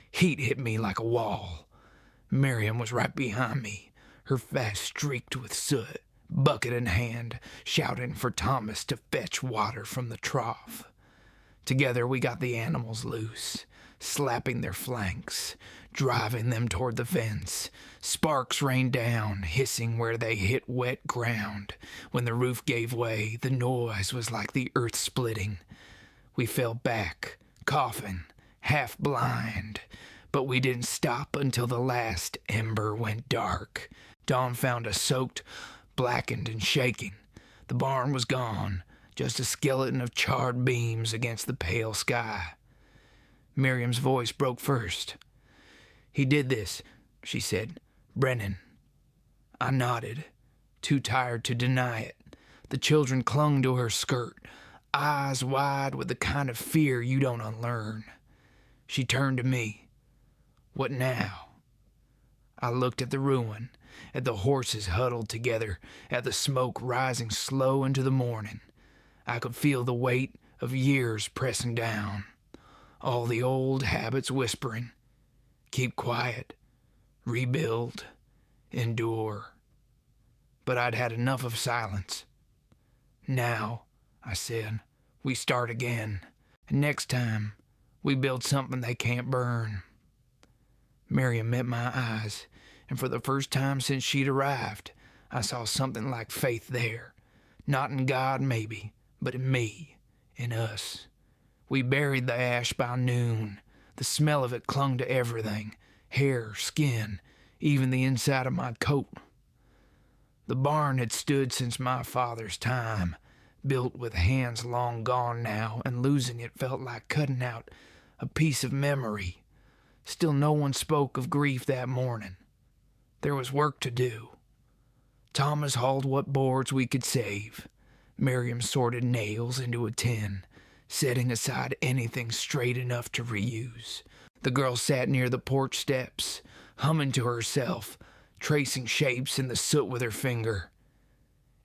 Heat hit me like a wall. Miriam was right behind me, her face streaked with soot, bucket in hand, shouting for Thomas to fetch water from the trough. Together we got the animals loose, slapping their flanks, driving them toward the fence. Sparks rained down, hissing where they hit wet ground. When the roof gave way, the noise was like the earth splitting. We fell back, coughing, half blind, but we didn't stop until the last ember went dark. Dawn found us soaked, blackened, and shaking. The barn was gone, just a skeleton of charred beams against the pale sky. Miriam's voice broke first. "He did this," she said. "Brennan." I nodded, too tired to deny it. The children clung to her skirt, eyes wide with the kind of fear you don't unlearn. She turned to me. "What now?" I looked at the ruin, at the horses huddled together, at the smoke rising slow into the morning. I could feel the weight of years pressing down. All the old habits whispering, "Keep quiet, rebuild, endure." But I'd had enough of silence. "Now," I said, "we start again. And next time, we build something they can't burn." Miriam met my eyes, and for the first time since she'd arrived, I saw something like faith there. Not in God, maybe, but in me, in us. We buried the ash by noon. The smell of it clung to everything, hair, skin, even the inside of my coat. The barn had stood since my father's time, built with hands long gone now, and losing it felt like cutting out a piece of memory. Still no one spoke of grief that morning. There was work to do. Thomas hauled what boards we could save. Miriam sorted nails into a tin, setting aside anything straight enough to reuse. The girl sat near the porch steps, humming to herself, tracing shapes in the soot with her finger.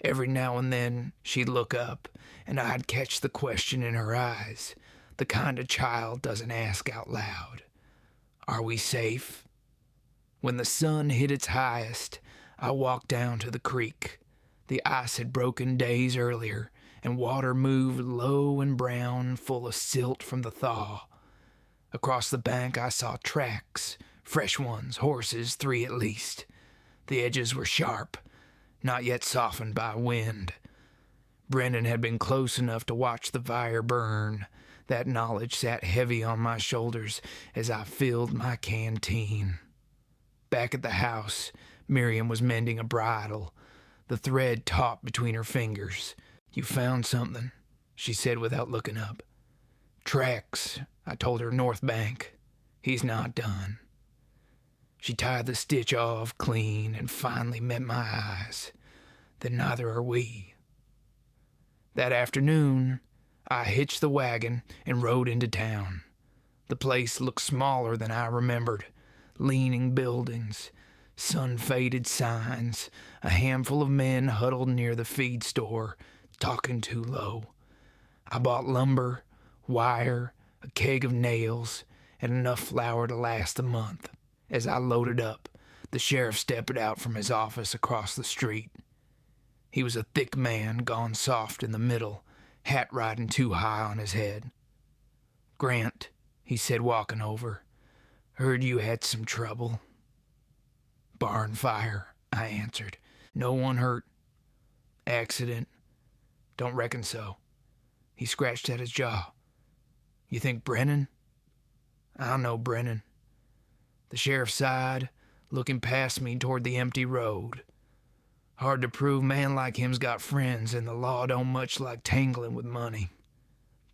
Every now and then she'd look up, and I'd catch the question in her eyes, the kind a child doesn't ask out loud. "Are we safe?" When the sun hit its highest, I walked down to the creek. The ice had broken days earlier, and water moved low and brown, full of silt from the thaw. Across the bank I saw tracks, fresh ones, horses, 3 at least. The edges were sharp, not yet softened by wind. Brennan had been close enough to watch the fire burn. That knowledge sat heavy on my shoulders as I filled my canteen. Back at the house, Miriam was mending a bridle, the thread taut between her fingers. "You found something," she said without looking up. "Tracks," I told her, "north bank. He's not done." She tied the stitch off clean and finally met my eyes. "Then neither are we." That afternoon, I hitched the wagon and rode into town. The place looked smaller than I remembered. Leaning buildings, sun-faded signs, a handful of men huddled near the feed store, talking too low. I bought lumber, wire, a keg of nails, and enough flour to last a month. As I loaded up, the sheriff stepped out from his office across the street. He was a thick man, gone soft in the middle, hat riding too high on his head. "Grant," he said, walking over, "heard you had some trouble." "Barn fire," I answered. "No one hurt." "Accident?" "Don't reckon so." He scratched at his jaw. "You think Brennan?" "I don't know Brennan." The sheriff sighed, looking past me toward the empty road. "Hard to prove. Man like him's got friends, and the law don't much like tangling with money.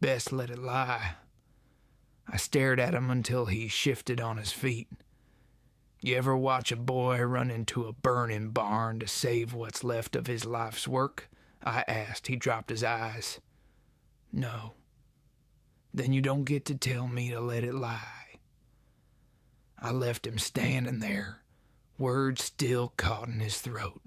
Best let it lie." I stared at him until he shifted on his feet. "You ever watch a boy run into a burning barn to save what's left of his life's work?" I asked. He dropped his eyes. "No." "Then you don't get to tell me to let it lie." I left him standing there, words still caught in his throat.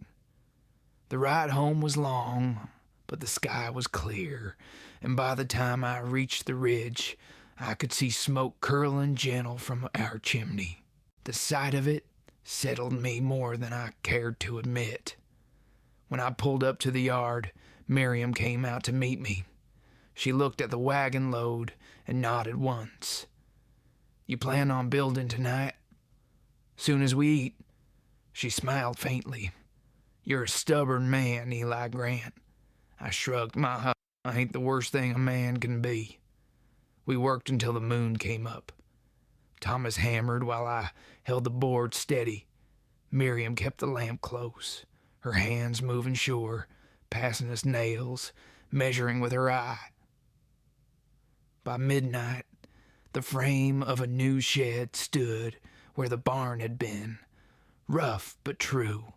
The ride home was long, but the sky was clear, and by the time I reached the ridge, I could see smoke curling gentle from our chimney. The sight of it settled me more than I cared to admit. When I pulled up to the yard, Miriam came out to meet me. She looked at the wagon load and nodded once. "You plan on building tonight? Soon as we eat?" She smiled faintly. "You're a stubborn man, Eli Grant." I shrugged. "My ain't the worst thing a man can be." We worked until the moon came up. Thomas hammered while I held the board steady. Miriam kept the lamp close, her hands moving sure, passing us nails, measuring with her eye. By midnight, the frame of a new shed stood where the barn had been, rough but true.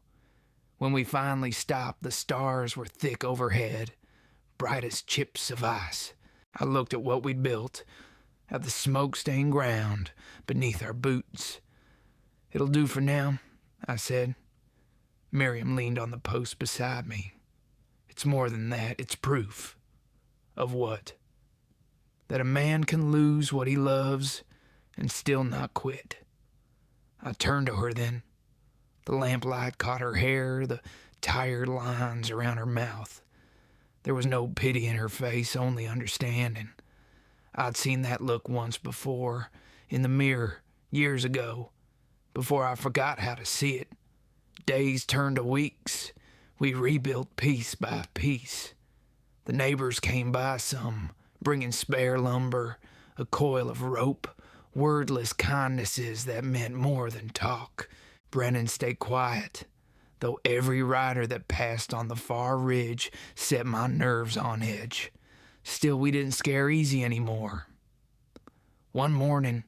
When we finally stopped, the stars were thick overhead, bright as chips of ice. I looked at what we'd built, at the smoke-stained ground beneath our boots. "It'll do for now," I said. Miriam leaned on the post beside me. "It's more than that. It's proof." "Of what?" "That a man can lose what he loves and still not quit." I turned to her then. The lamplight caught her hair, the tired lines around her mouth. There was no pity in her face, only understanding. I'd seen that look once before, in the mirror, years ago, before I forgot how to see it. Days turned to weeks. We rebuilt piece by piece. The neighbors came by some, bringing spare lumber, a coil of rope, wordless kindnesses that meant more than talk. Brennan stayed quiet, though every rider that passed on the far ridge set my nerves on edge. Still, we didn't scare easy anymore. One morning,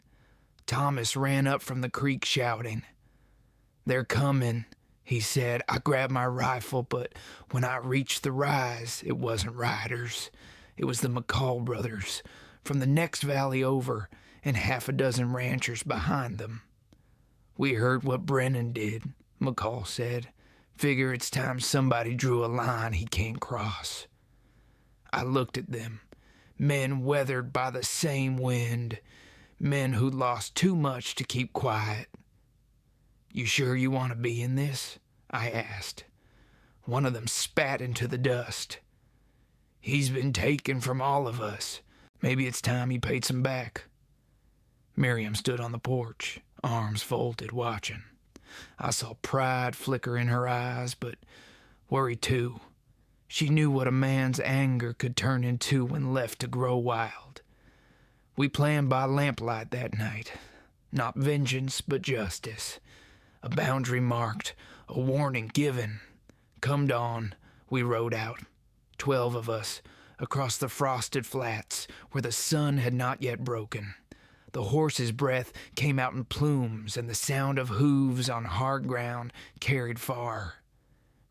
Thomas ran up from the creek shouting. "They're coming," he said. I grabbed my rifle, but when I reached the rise, it wasn't riders. It was the McCall brothers, from the next valley over, and half a dozen ranchers behind them. "We heard what Brennan did," McCall said. "Figure it's time somebody drew a line he can't cross." I looked at them, men weathered by the same wind, men who'd lost too much to keep quiet. "You sure you want to be in this?" I asked. One of them spat into the dust. "He's been taken from all of us. Maybe it's time he paid some back." Miriam stood on the porch, arms folded, watching. I saw pride flicker in her eyes, but worry too. She knew what a man's anger could turn into when left to grow wild. We planned by lamplight that night. Not vengeance, but justice. A boundary marked, a warning given. Come dawn, we rode out, 12 of us, across the frosted flats where the sun had not yet broken. The horse's breath came out in plumes, and the sound of hooves on hard ground carried far.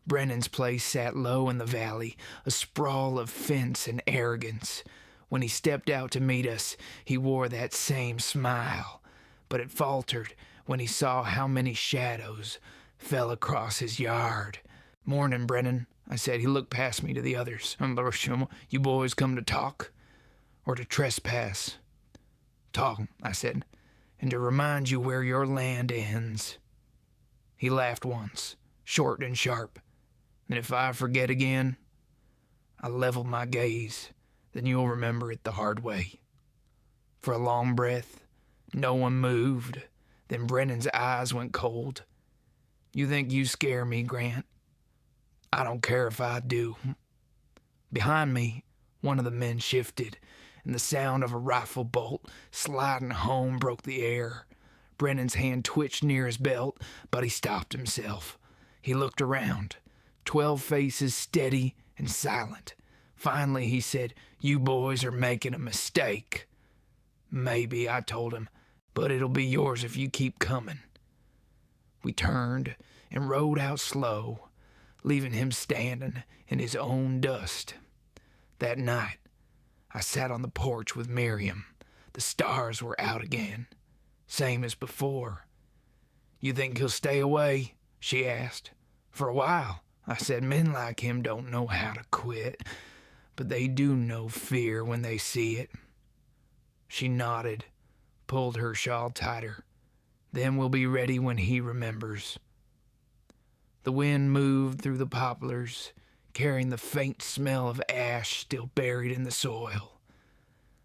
Brennan's place sat low in the valley, a sprawl of fence and arrogance. When he stepped out to meet us, he wore that same smile, but it faltered when he saw how many shadows fell across his yard. "Morning, Brennan," I said. He looked past me to the others. "You boys come to talk or to trespass?" "Talk," I said, "and to remind you where your land ends." He laughed once, short and sharp. "And if I forget again," I leveled my gaze, "then you'll remember it the hard way." For a long breath, no one moved. Then Brennan's eyes went cold. "You think you scare me, Grant?" "I don't care if I do." Behind me, one of the men shifted, and the sound of a rifle bolt sliding home broke the air. Brennan's hand twitched near his belt, but he stopped himself. He looked around, 12 faces steady and silent. Finally, he said, "You boys are making a mistake." "Maybe," I told him, "but it'll be yours if you keep coming." We turned and rode out slow, leaving him standing in his own dust. That night, I sat on the porch with Miriam. The stars were out again, same as before. "You think he'll stay away?" she asked. "For a while," I said, men like him don't know how to quit, but they do know fear when they see it. She nodded, pulled her shawl tighter. Then we'll be ready when he remembers. The wind moved through the poplars, carrying the faint smell of ash still buried in the soil.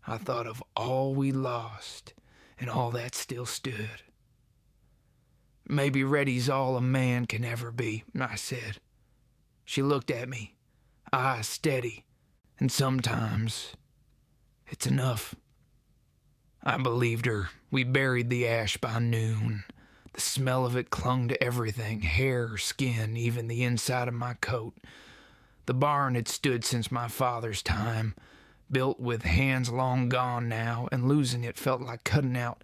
I thought of all we lost and all that still stood. Maybe ready's all a man can ever be, I said. She looked at me, eyes steady, and sometimes it's enough. I believed her. We buried the ash by noon. The smell of it clung to everything, hair, skin, even the inside of my coat. The barn had stood since my father's time, built with hands long gone now, and losing it felt like cutting out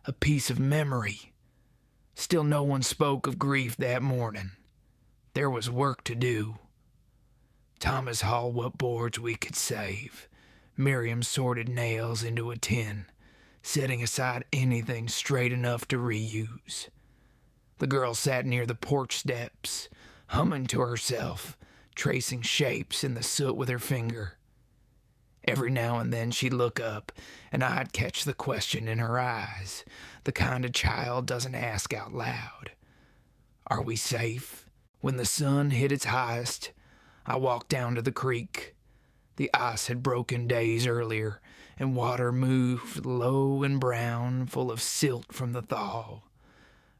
a piece of memory. Still no one spoke of grief that morning. There was work to do. Thomas hauled what boards we could save. Miriam sorted nails into a tin, setting aside anything straight enough to reuse. The girl sat near the porch steps, humming to herself, tracing shapes in the soot with her finger. Every now and then she'd look up, and I'd catch the question in her eyes, the kind a child doesn't ask out loud. Are we safe? When the sun hit its highest, I walked down to the creek. The ice had broken days earlier, and water moved low and brown, full of silt from the thaw.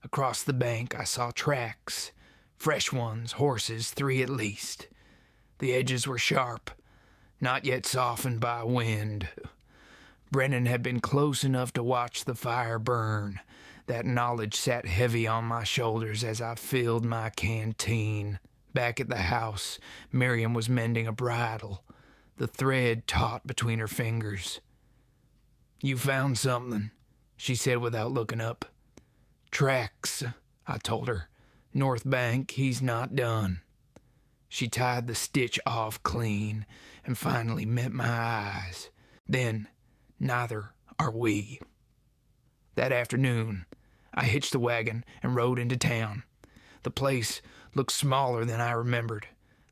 Across the bank I saw tracks, fresh ones, horses, 3 at least. The edges were sharp, not yet softened by wind. Brennan had been close enough to watch the fire burn. That knowledge sat heavy on my shoulders as I filled my canteen. Back at the house, Miriam was mending a bridle, the thread taut between her fingers. You found something, she said without looking up. Tracks, I told her. North Bank, he's not done. She tied the stitch off clean and finally met my eyes. Then, neither are we. That afternoon, I hitched the wagon and rode into town. The place looked smaller than I remembered.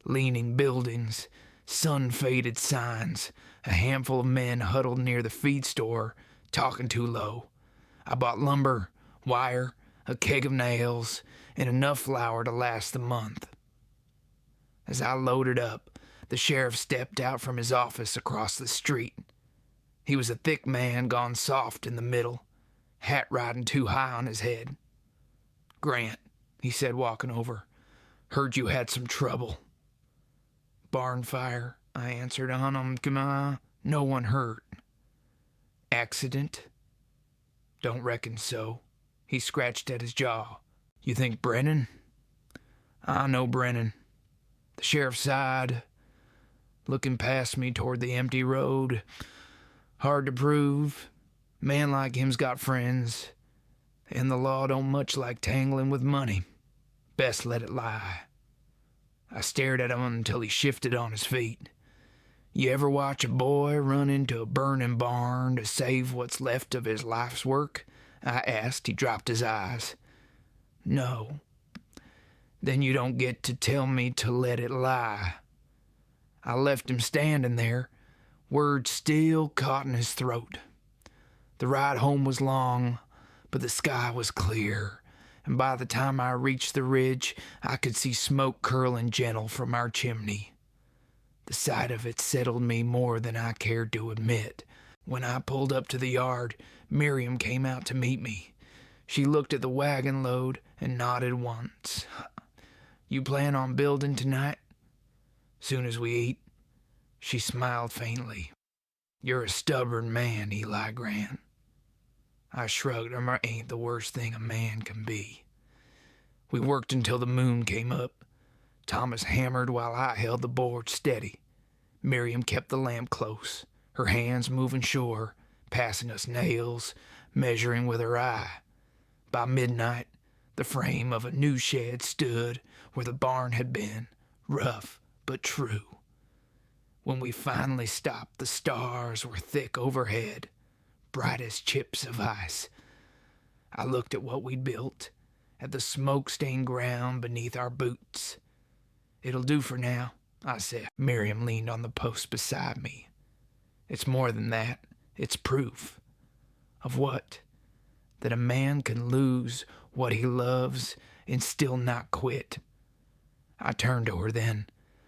Leaning buildings, sun-faded signs, a handful of men huddled near the feed store, talking too low. I bought lumber, wire, a keg of nails, and enough flour to last the month. As I loaded up, the sheriff stepped out from his office across the street. He was a thick man gone soft in the middle, hat riding too high on his head. Grant, he said, walking over, heard you had some trouble. Barn fire, I answered. No one hurt. Accident? Don't reckon so. He scratched at his jaw. You think Brennan? I know Brennan. The sheriff sighed, looking past me toward the empty road. Hard to prove. Man like him's got friends, and the law don't much like tangling with money. Best let it lie. I stared at him until he shifted on his feet. You ever watch a boy run into a burning barn to save what's left of his life's work? I asked. He dropped his eyes. No. Then you don't get to tell me to let it lie. I left him standing there, words still caught in his throat. The ride home was long, but the sky was clear, and by the time I reached the ridge, I could see smoke curling gentle from our chimney. The sight of it settled me more than I cared to admit. When I pulled up to the yard, Miriam came out to meet me. She looked at the wagon load and nodded once. You plan on building tonight? Soon as we eat. She smiled faintly. You're a stubborn man, Eli Grant. I shrugged. Ain't the worst thing a man can be. We worked until the moon came up. Thomas hammered while I held the board steady. Miriam kept the lamp close, her hands moving sure, passing us nails, measuring with her eye. By midnight, the frame of a new shed stood where the barn had been, rough but true. When we finally stopped, the stars were thick overhead, bright as chips of ice. I looked at what we'd built, at the smoke-stained ground beneath our boots. It'll do for now, I said. Miriam leaned on the post beside me. It's more than that. It's proof. Of what? That a man can lose what he loves and still not quit. I turned to her then.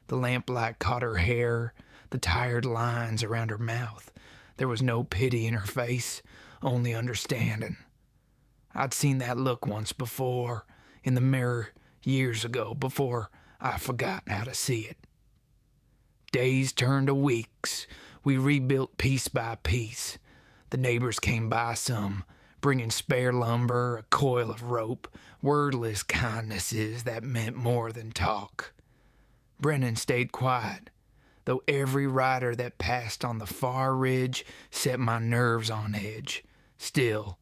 The lamplight caught her hair, the tired lines around her mouth. There was no pity in her face, only understanding. I'd seen that look once before, in the mirror years ago, before I forgot how to see it. Days turned to weeks. We rebuilt piece by piece. The neighbors came by some, bringing spare lumber, a coil of rope, wordless kindnesses that meant more than talk. Brennan stayed quiet, though every rider that passed on the far ridge set my nerves on edge. Still,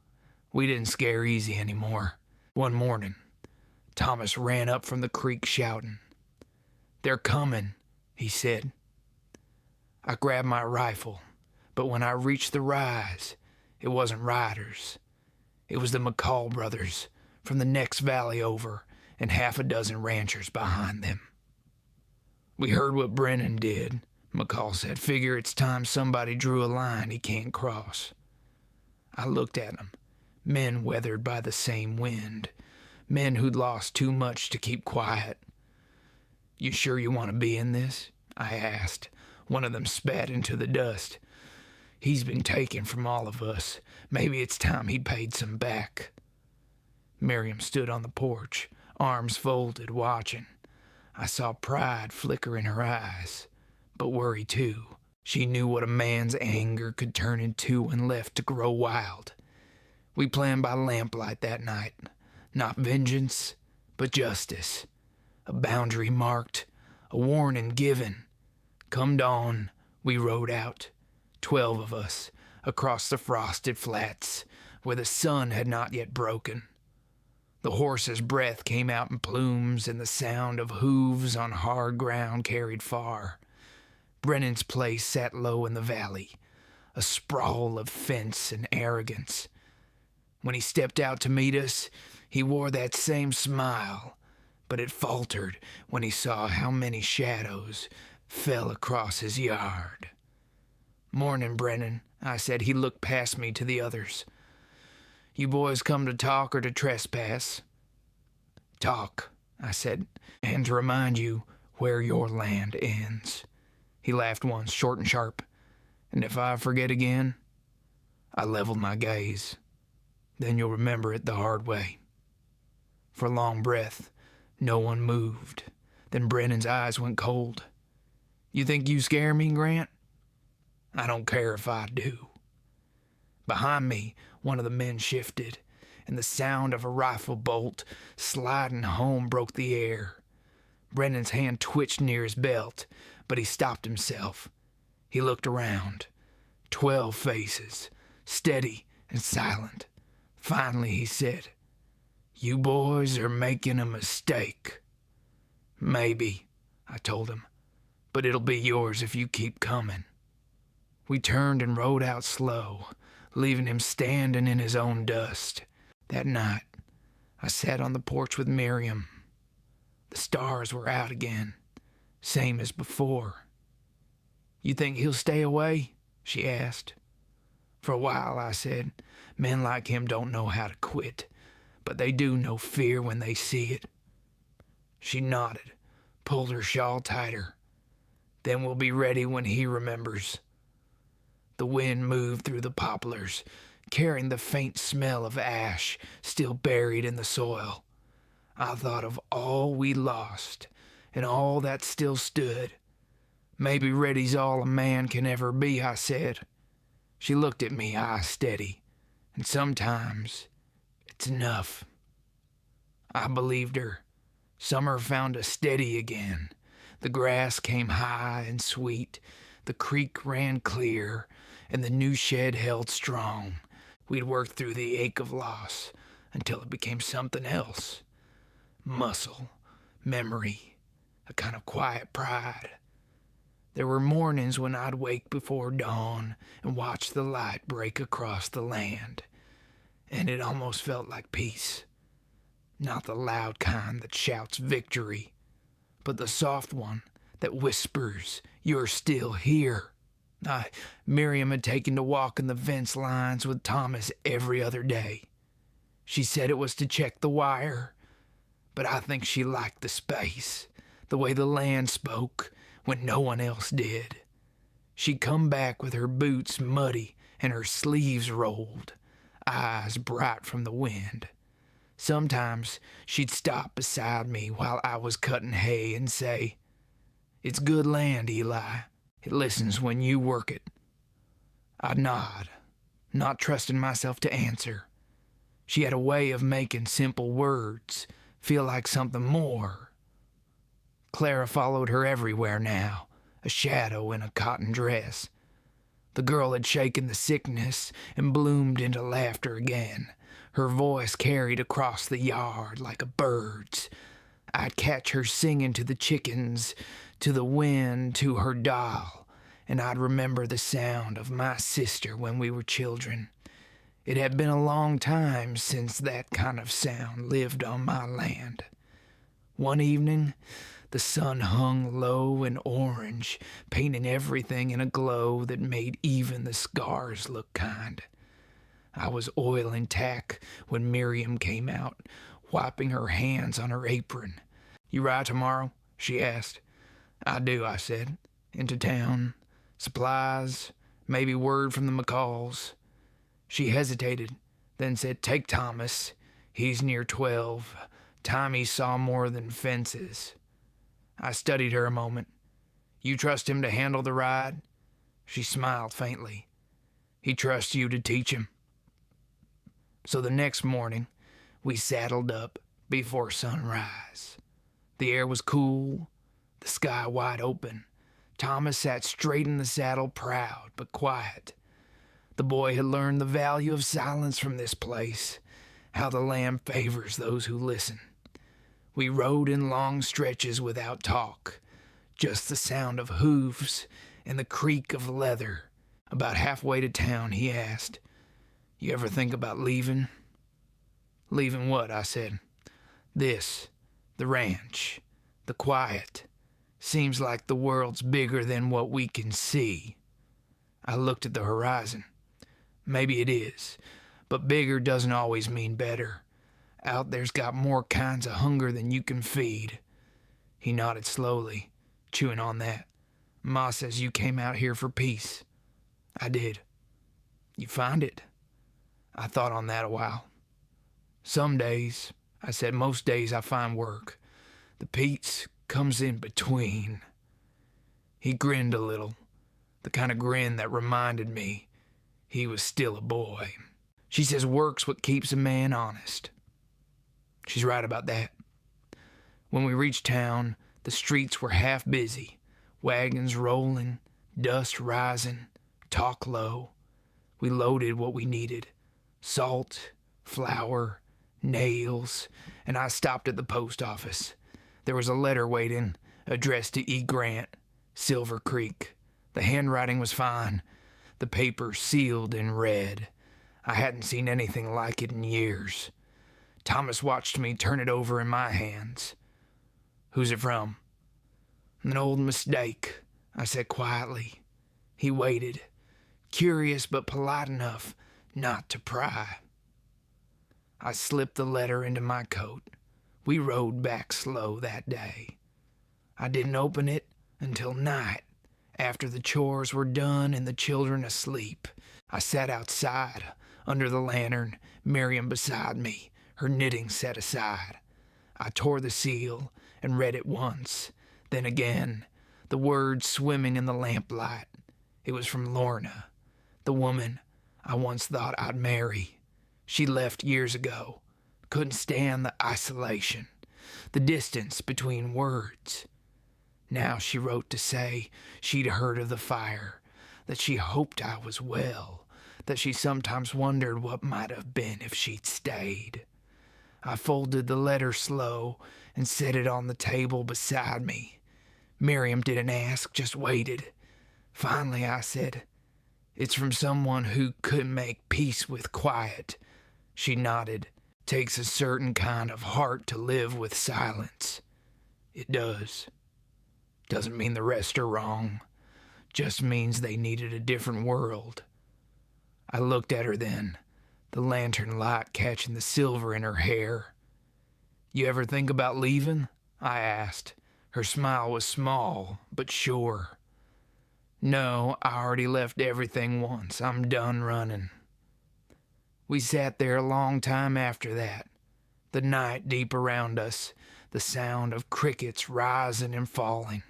we didn't scare easy anymore. One morning, Thomas ran up from the creek shouting. "They're coming," he said. I grabbed my rifle, but when I reached the rise, it wasn't riders. It was the McCall brothers from the next valley over and half a dozen ranchers behind them. "We heard what Brennan did," McCall said. "Figure it's time somebody drew a line he can't cross." I looked at him. Men weathered by the same wind. Men who'd lost too much to keep quiet. "You sure you want to be in this?" I asked. One of them spat into the dust. "He's been taken from all of us. Maybe it's time he paid some back." Miriam stood on the porch, arms folded, watching. I saw pride flicker in her eyes, but worry too. She knew what a man's anger could turn into when left to grow wild. We planned by lamplight that night. Not vengeance, but justice. A boundary marked, a warning given. Come dawn, we rode out, 12 of us, across the frosted flats, where the sun had not yet broken. The horse's breath came out in plumes, and the sound of hooves on hard ground carried far. Brennan's place sat low in the valley, a sprawl of fence and arrogance. When he stepped out to meet us, he wore that same smile, but it faltered when he saw how many shadows fell across his yard. "Morning, Brennan," I said. He looked past me to the others. "You boys come to talk or to trespass?" "Talk," I said, "and to remind you where your land ends." He laughed once, short and sharp, and if I forget again, I leveled my gaze. "Then you'll remember it the hard way." For a long breath, no one moved. Then Brennan's eyes went cold. "You think you scare me, Grant?" "I don't care if I do." Behind me, one of the men shifted, and the sound of a rifle bolt sliding home broke the air. Brennan's hand twitched near his belt, but he stopped himself. He looked around. 12 faces, steady and silent. Finally, he said, "You boys are making a mistake." "Maybe," I told him, "but it'll be yours if you keep coming." We turned and rode out slow, leaving him standing in his own dust. That night, I sat on the porch with Miriam. The stars were out again, same as before. "You think he'll stay away?" she asked. "For a while," I said. "Men like him don't know how to quit, but they do know fear when they see it." She nodded, pulled her shawl tighter. "Then we'll be ready when he remembers." The wind moved through the poplars, carrying the faint smell of ash still buried in the soil. I thought of all we lost and all that still stood. "Maybe ready's all a man can ever be," I said. She looked at me, eyes steady, and sometimes it's enough. I believed her. Summer found us steady again. The grass came high and sweet, the creek ran clear, and the new shed held strong. We'd worked through the ache of loss until it became something else. Muscle, memory, a kind of quiet pride. There were mornings when I'd wake before dawn and watch the light break across the land, and it almost felt like peace. Not the loud kind that shouts victory, but the soft one that whispers, "You're still here." Miriam had taken to walking the fence lines with Thomas every other day. She said it was to check the wire, but I think she liked the space, the way the land spoke when no one else did. She'd come back with her boots muddy and her sleeves rolled, eyes bright from the wind. Sometimes she'd stop beside me while I was cutting hay and say, "It's good land, Eli. It listens when you work it." I'd nod, not trusting myself to answer. She had a way of making simple words feel like something more. Clara followed her everywhere now, a shadow in a cotton dress. The girl had shaken the sickness and bloomed into laughter again. Her voice carried across the yard like a bird's. I'd catch her singing to the chickens, to the wind, to her doll, and I'd remember the sound of my sister when we were children. It had been a long time since that kind of sound lived on my land. One evening, the sun hung low and orange, painting everything in a glow that made even the scars look kind. I was oiling tack when Miriam came out, wiping her hands on her apron. "You ride tomorrow?" she asked. "I do," I said. "Into town. Supplies. Maybe word from the McCalls." She hesitated, then said, "Take Thomas. He's near 12. Time he saw more than fences." I studied her a moment. "You trust him to handle the ride?" She smiled faintly. "He trusts you to teach him." So the next morning, we saddled up before sunrise. The air was cool, the sky wide open. Thomas sat straight in the saddle, proud but quiet. The boy had learned the value of silence from this place, how the land favors those who listen. We rode in long stretches without talk, just the sound of hooves and the creak of leather. About halfway to town, he asked, "You ever think about leaving?" "Leaving what?" I said. "This, the ranch, the quiet. Seems like the world's bigger than what we can see." I looked at the horizon. "Maybe it is, but bigger doesn't always mean better. Out there's got more kinds of hunger than you can feed." He nodded slowly, chewing on that. "Ma says you came out here for peace." I did. "You find it?" I thought on that a while. "Some days," I said, "most days I find work. The peace comes in between." He grinned a little, the kind of grin that reminded me he was still a boy. "She says work's what keeps a man honest." She's right about that. When we reached town, the streets were half busy, wagons rolling, dust rising, talk low. We loaded what we needed: salt, flour, nails, and I stopped at the post office. There was a letter waiting, addressed to E. Grant, Silver Creek. The handwriting was fine, the paper sealed in red. I hadn't seen anything like it in years. Thomas watched me turn it over in my hands. "Who's it from?" "An old mistake," I said quietly. He waited, curious but polite enough not to pry. I slipped the letter into my coat. We rode back slow that day. I didn't open it until night, after the chores were done and the children asleep. I sat outside, under the lantern, Miriam beside me, her knitting set aside. I tore the seal and read it once, then again, the words swimming in the lamplight. It was from Lorna, the woman I once thought I'd marry. She left years ago. Couldn't stand the isolation, the distance between words. Now she wrote to say she'd heard of the fire, that she hoped I was well, that she sometimes wondered what might have been if she'd stayed. I folded the letter slow and set it on the table beside me. Miriam didn't ask, just waited. Finally I said, "It's from someone who could make peace with quiet." She nodded. "Takes a certain kind of heart to live with silence." It does. Doesn't mean the rest are wrong. Just means they needed a different world. I looked at her then, the lantern light catching the silver in her hair. You ever think about leaving? I asked. Her smile was small, but sure. No, I already left everything once. I'm done running. We sat there a long time after that, the night deep around us, the sound of crickets rising and falling.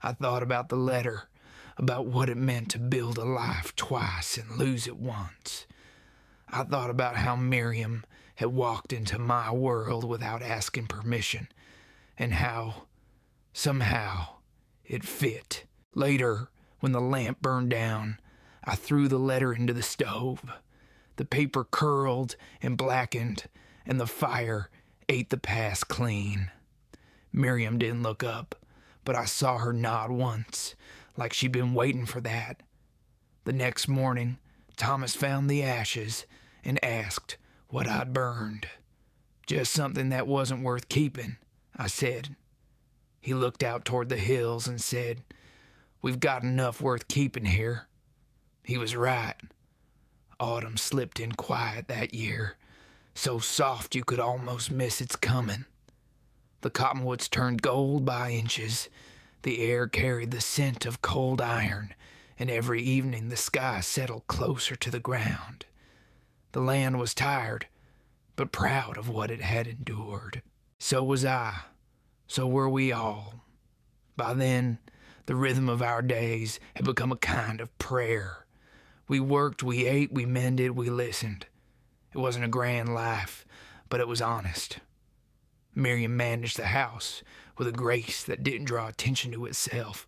I thought about the letter, about what it meant to build a life twice and lose it once. I thought about how Miriam had walked into my world without asking permission, and how, somehow, it fit. Later, when the lamp burned down, I threw the letter into the stove. The paper curled and blackened, and the fire ate the past clean. Miriam didn't look up, but I saw her nod once, like she'd been waiting for that. The next morning, Thomas found the ashes and asked what I'd burned. Just something that wasn't worth keeping, I said. He looked out toward the hills and said, "We've got enough worth keeping here." He was right. Autumn slipped in quiet that year, so soft you could almost miss its coming. The cottonwoods turned gold by inches. The air carried the scent of cold iron, and every evening the sky settled closer to the ground. The land was tired, but proud of what it had endured. So was I. So were we all. By then, the rhythm of our days had become a kind of prayer. We worked, we ate, we mended, we listened. It wasn't a grand life, but it was honest. Miriam managed the house with a grace that didn't draw attention to itself,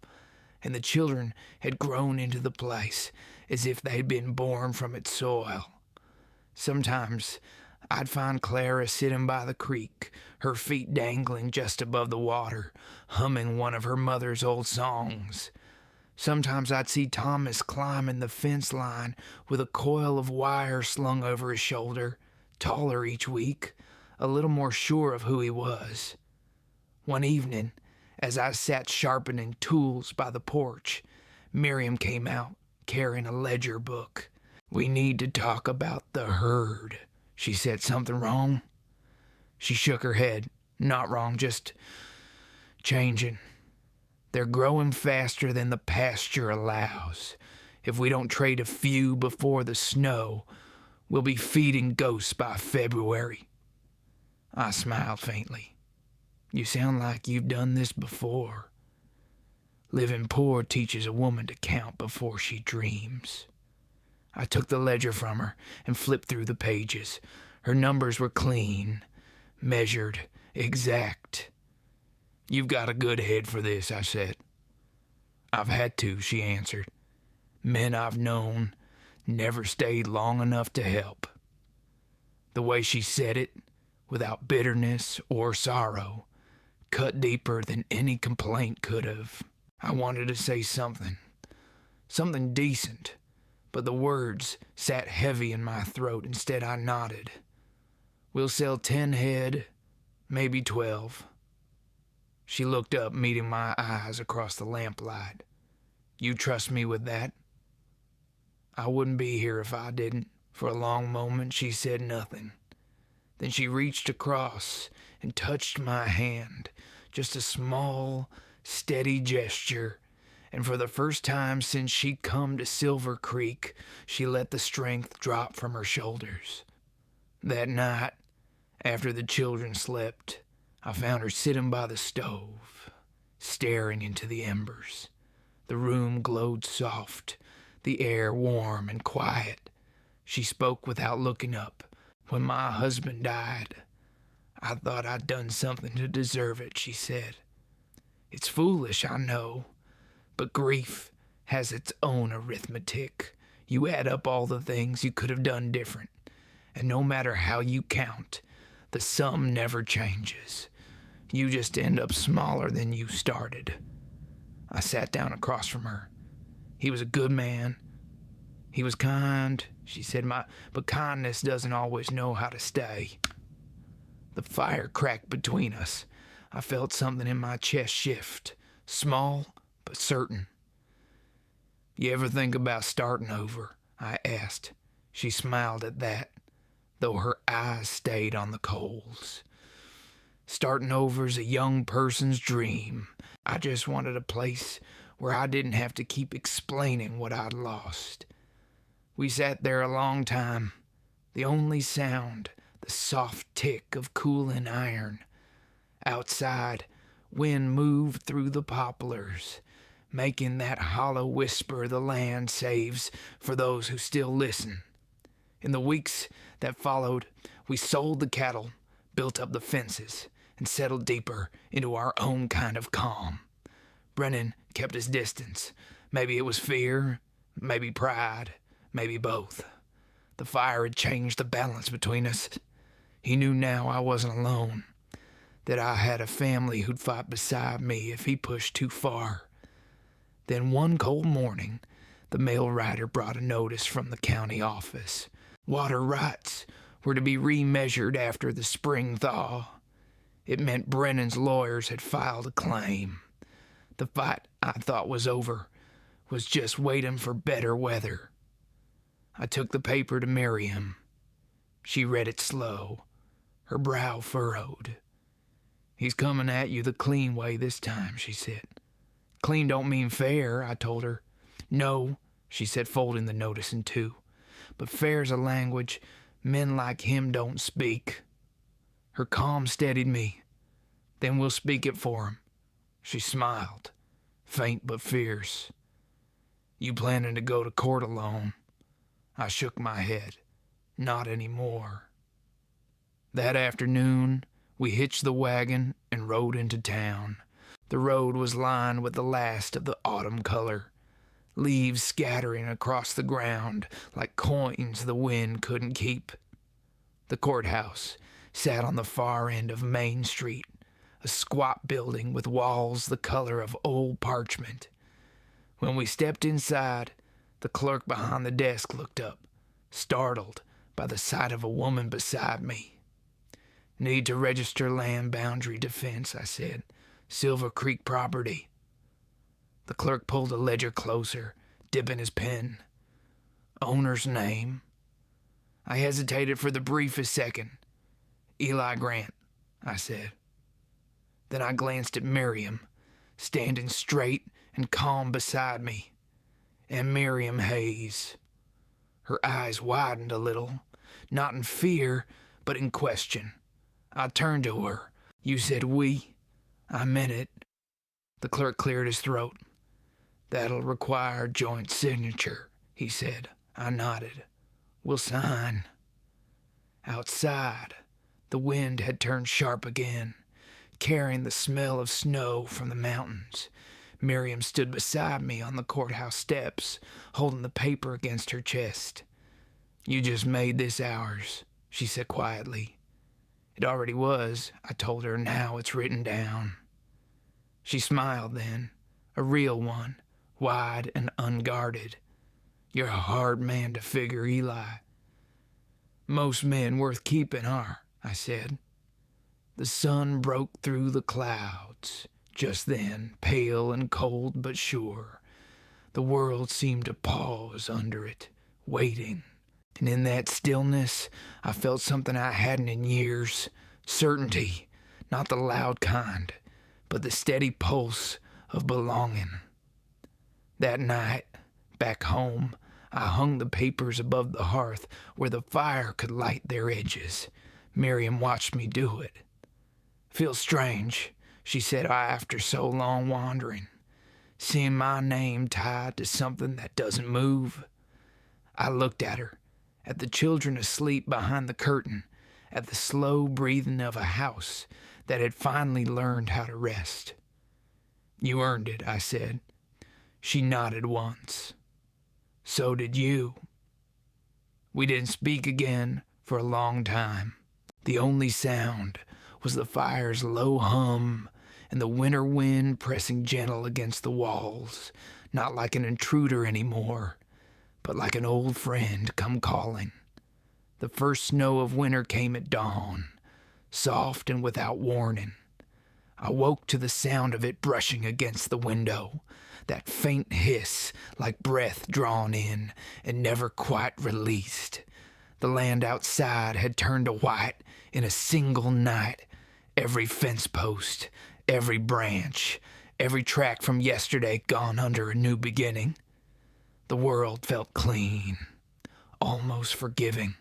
and the children had grown into the place as if they'd been born from its soil. Sometimes I'd find Clara sitting by the creek, her feet dangling just above the water, humming one of her mother's old songs. Sometimes I'd see Thomas climbing the fence line with a coil of wire slung over his shoulder, taller each week, a little more sure of who he was. One evening, as I sat sharpening tools by the porch, Miriam came out carrying a ledger book. "We need to talk about the herd," she said. "Something wrong?" She shook her head. "Not wrong, just changing. They're growing faster than the pasture allows. If we don't trade a few before the snow, we'll be feeding ghosts by February." I smiled faintly. "You sound like you've done this before." Living poor teaches a woman to count before she dreams. I took the ledger from her and flipped through the pages. Her numbers were clean, measured, exact. "You've got a good head for this," I said. "I've had to," she answered. "Men I've known never stayed long enough to help." The way she said it, without bitterness or sorrow, cut deeper than any complaint could have. I wanted to say something decent, but the words sat heavy in my throat. Instead, I nodded. "We'll sell 10 head, maybe 12. She looked up, meeting my eyes across the lamplight. "You trust me with that?" "I wouldn't be here if I didn't." For a long moment, she said nothing. Then she reached across and touched my hand, just a small, steady gesture, and for the first time since she'd come to Silver Creek, she let the strength drop from her shoulders. That night, after the children slept, I found her sitting by the stove, staring into the embers. The room glowed soft, the air warm and quiet. She spoke without looking up. "When my husband died, I thought I'd done something to deserve it," she said. "It's foolish, I know, but grief has its own arithmetic. You add up all the things you could have done different, and no matter how you count, the sum never changes. You just end up smaller than you started." I sat down across from her. "He was a good man. He was kind," she said, "but kindness doesn't always know how to stay." The fire cracked between us. I felt something in my chest shift, small but certain. "You ever think about starting over?" I asked. She smiled at that, though her eyes stayed on the coals. "Starting over's a young person's dream. I just wanted a place where I didn't have to keep explaining what I'd lost." We sat there a long time, the only sound the soft tick of cooling iron. Outside, wind moved through the poplars, making that hollow whisper the land saves for those who still listen. In the weeks that followed, we sold the cattle, built up the fences, and settled deeper into our own kind of calm. Brennan kept his distance. Maybe it was fear, maybe pride, maybe both. The fire had changed the balance between us. He knew now I wasn't alone, that I had a family who'd fight beside me if he pushed too far. Then one cold morning, the mail rider brought a notice from the county office. Water rights were to be remeasured after the spring thaw. It meant Brennan's lawyers had filed a claim. The fight I thought was over was just waiting for better weather. I took the paper to Miriam. She read it slow, her brow furrowed. "He's coming at you the clean way this time," she said. "Clean don't mean fair," I told her. "No," she said, folding the notice in two. "But fair's a language men like him don't speak." Her calm steadied me. "Then we'll speak it for him." She smiled, faint but fierce. "You planning to go to court alone?" I shook my head. "Not anymore." That afternoon, we hitched the wagon and rode into town. The road was lined with the last of the autumn color, leaves scattering across the ground like coins the wind couldn't keep. The courthouse sat on the far end of Main Street, a squat building with walls the color of old parchment. When we stepped inside, the clerk behind the desk looked up, startled by the sight of a woman beside me. "Need to register land boundary defense," I said. "Silver Creek property." The clerk pulled a ledger closer, dipping his pen. "Owner's name?" I hesitated for the briefest second. "Eli Grant," I said. Then I glanced at Miriam, standing straight and calm beside me, and Miriam Hayes. Her eyes widened a little, not in fear, but in question. I turned to her. "You said we?" "I meant it." The clerk cleared his throat. "That'll require joint signature," he said. I nodded. "We'll sign." Outside, the wind had turned sharp again, carrying the smell of snow from the mountains. Miriam stood beside me on the courthouse steps, holding the paper against her chest. "You just made this ours," she said quietly. "It already was," I told her. "Now it's written down." She smiled then, a real one, wide and unguarded. "You're a hard man to figure, Eli." "Most men worth keeping are," I said. The sun broke through the clouds. Just then, pale and cold but sure, the world seemed to pause under it, waiting. And in that stillness, I felt something I hadn't in years. Certainty, not the loud kind, but the steady pulse of belonging. That night, back home, I hung the papers above the hearth where the fire could light their edges. Miriam watched me do it. "Feels strange," she said, after so long wandering, "seeing my name tied to something that doesn't move." I looked at her, at the children asleep behind the curtain, at the slow breathing of a house that had finally learned how to rest. "You earned it," I said. She nodded once. "So did you." We didn't speak again for a long time. The only sound was the fire's low hum and the winter wind pressing gentle against the walls, not like an intruder anymore, but like an old friend come calling. The first snow of winter came at dawn, soft and without warning. I woke to the sound of it brushing against the window, that faint hiss like breath drawn in and never quite released. The land outside had turned to white in a single night. Every fence post, every branch, every track from yesterday gone under a new beginning. The world felt clean, almost forgiving.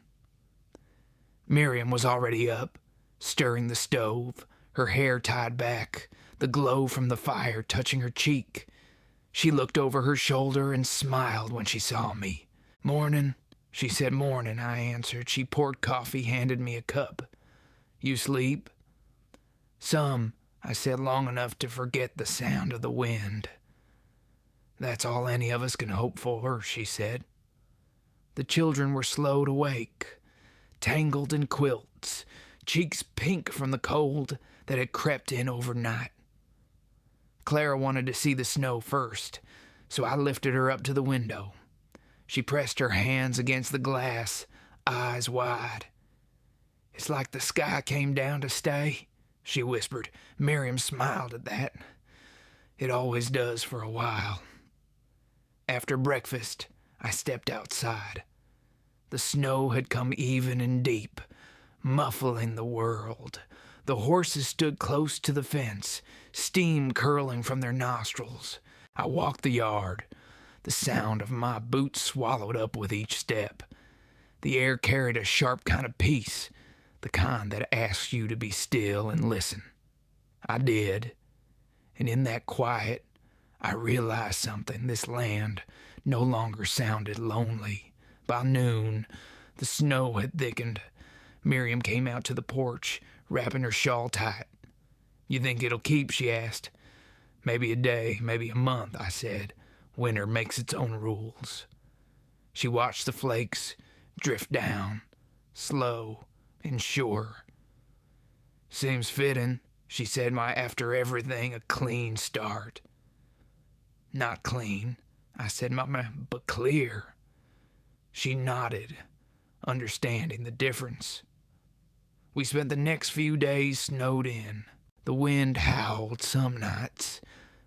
Miriam was already up, stirring the stove, her hair tied back, the glow from the fire touching her cheek. She looked over her shoulder and smiled when she saw me. "Mornin'," she said. "Mornin'," I answered. She poured coffee, handed me a cup. "You sleep?" "Some," I said, "long enough to forget the sound of the wind." "That's all any of us can hope for," she said. The children were slow to wake, tangled in quilts, cheeks pink from the cold that had crept in overnight. Clara wanted to see the snow first, so I lifted her up to the window. She pressed her hands against the glass, eyes wide. "It's like the sky came down to stay," she whispered. Miriam smiled at that. "It always does for a while." After breakfast, I stepped outside. The snow had come even and deep, muffling the world. The horses stood close to the fence, steam curling from their nostrils. I walked the yard, the sound of my boots swallowed up with each step. The air carried a sharp kind of peace, the kind that asks you to be still and listen. I did, and in that quiet, I realized something. This land no longer sounded lonely. By noon, the snow had thickened. Miriam came out to the porch, wrapping her shawl tight. "You think it'll keep?" she asked. "Maybe a day, maybe a month," I said. "Winter makes its own rules." She watched the flakes drift down, slow and sure. "Seems fitting," she said, "after everything, a clean start." "Not clean," I said, "Mama, but clear." She nodded, understanding the difference. We spent the next few days snowed in. The wind howled some nights,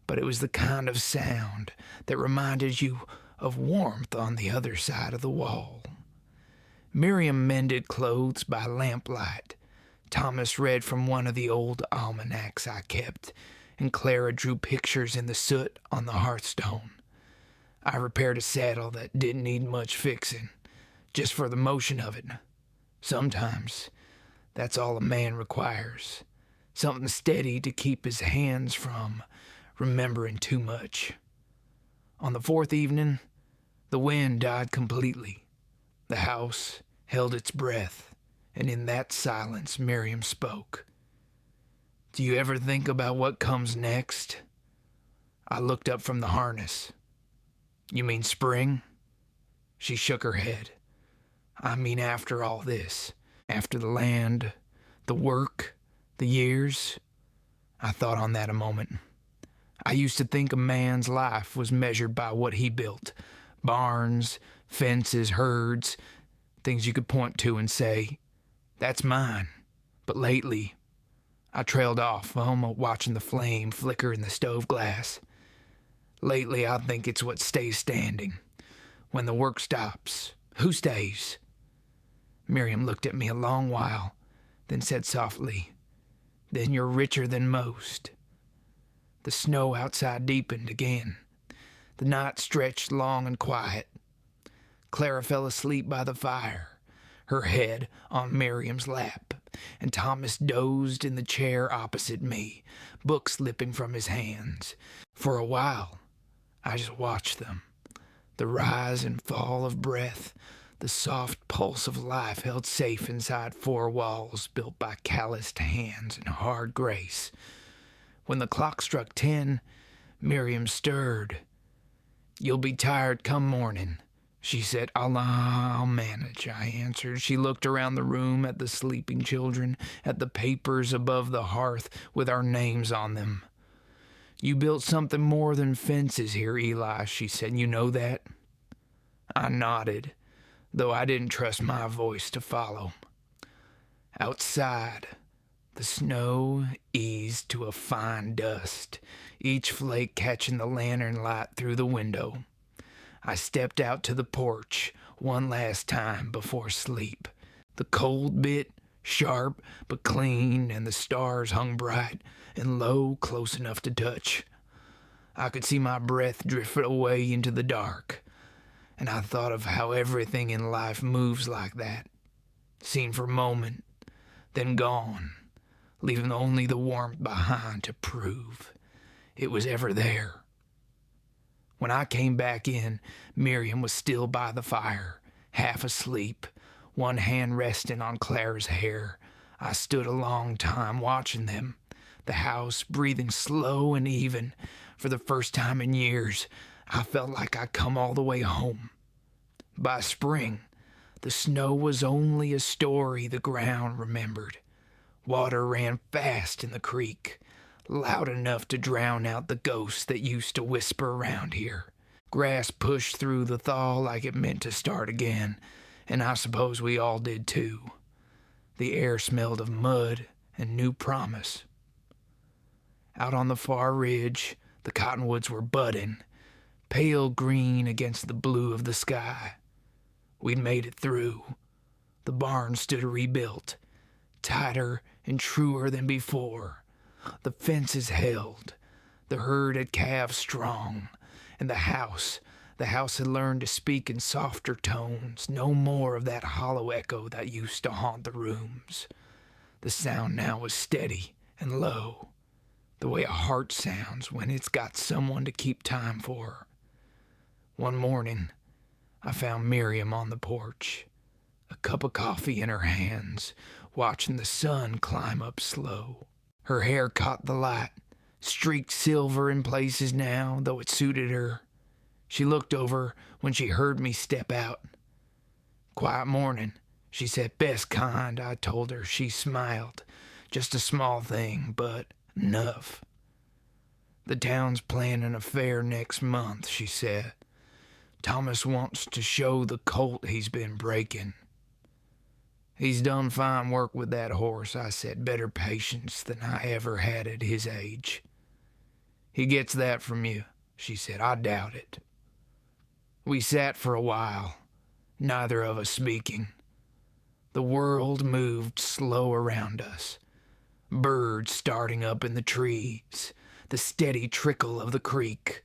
but it was the kind of sound that reminded you of warmth on the other side of the wall. Miriam mended clothes by lamplight. Thomas read from one of the old almanacs I kept, and Clara drew pictures in the soot on the hearthstone. I repaired a saddle that didn't need much fixing, just for the motion of it. Sometimes that's all a man requires, something steady to keep his hands from remembering too much. On the fourth evening, the wind died completely. The house held its breath, and in that silence Miriam spoke. "Do you ever think about what comes next?" I looked up from the harness. "You mean spring?" She shook her head. "I mean after all this, after the land, the work, the years." I thought on that a moment. I used to think a man's life was measured by what he built. Barns, fences, herds, things you could point to and say, "That's mine." But lately, I trailed off, watching the flame flicker in the stove glass. Lately, I think it's what stays standing. When the work stops, who stays? Miriam looked at me a long while, then said softly, "Then you're richer than most." The snow outside deepened again. The night stretched long and quiet. Clara fell asleep by the fire, her head on Miriam's lap, and Thomas dozed in the chair opposite me, book slipping from his hands. For a while, I just watched them. The rise and fall of breath, the soft pulse of life held safe inside four walls built by calloused hands and hard grace. When the clock struck 10, Miriam stirred. "You'll be tired come morning," she said. I'll manage," I answered. She looked around the room at the sleeping children, at the papers above the hearth with our names on them. "You built something more than fences here, Eli," she said. "You know that?" I nodded, though I didn't trust my voice to follow. Outside, the The snow eased to a fine dust, each flake catching the lantern light through the window. I stepped out to the porch one last time before sleep. The cold bit sharp but clean, and the stars hung bright and low, close enough to touch. I could see my breath drift away into the dark, and I thought of how everything in life moves like that, seen for a moment, then gone, leaving only the warmth behind to prove it was ever there. When I came back in, Miriam was still by the fire, half asleep, one hand resting on Clara's hair. I stood a long time watching them, the house breathing slow and even. For the first time in years, I felt like I'd come all the way home. By spring, the snow was only a story the ground remembered. Water ran fast in the creek, loud enough to drown out the ghosts that used to whisper around here. Grass pushed through the thaw like it meant to start again, and I suppose we all did too. The air smelled of mud and new promise. Out on the far ridge, the cottonwoods were budding, pale green against the blue of the sky. We'd made it through. The barn stood rebuilt, tighter and truer than before. The fences held, the herd had calved strong, and the house had learned to speak in softer tones, no more of that hollow echo that used to haunt the rooms. The sound now was steady and low, the way a heart sounds when it's got someone to keep time for. One morning, I found Miriam on the porch, a cup of coffee in her hands, watching the sun climb up slow. Her hair caught the light, streaked silver in places now, though it suited her. She looked over when she heard me step out. "Quiet morning," she said. "Best kind," I told her. She smiled. "Just a small thing, but enough." "The town's planning a fair next month," she said. "Thomas wants to show the colt he's been breaking." "He's done fine work with that horse," I said. "Better patience than I ever had at his age." "He gets that from you," she said. "I doubt it." We sat for a while, neither of us speaking. The world moved slow around us. Birds starting up in the trees, the steady trickle of the creek,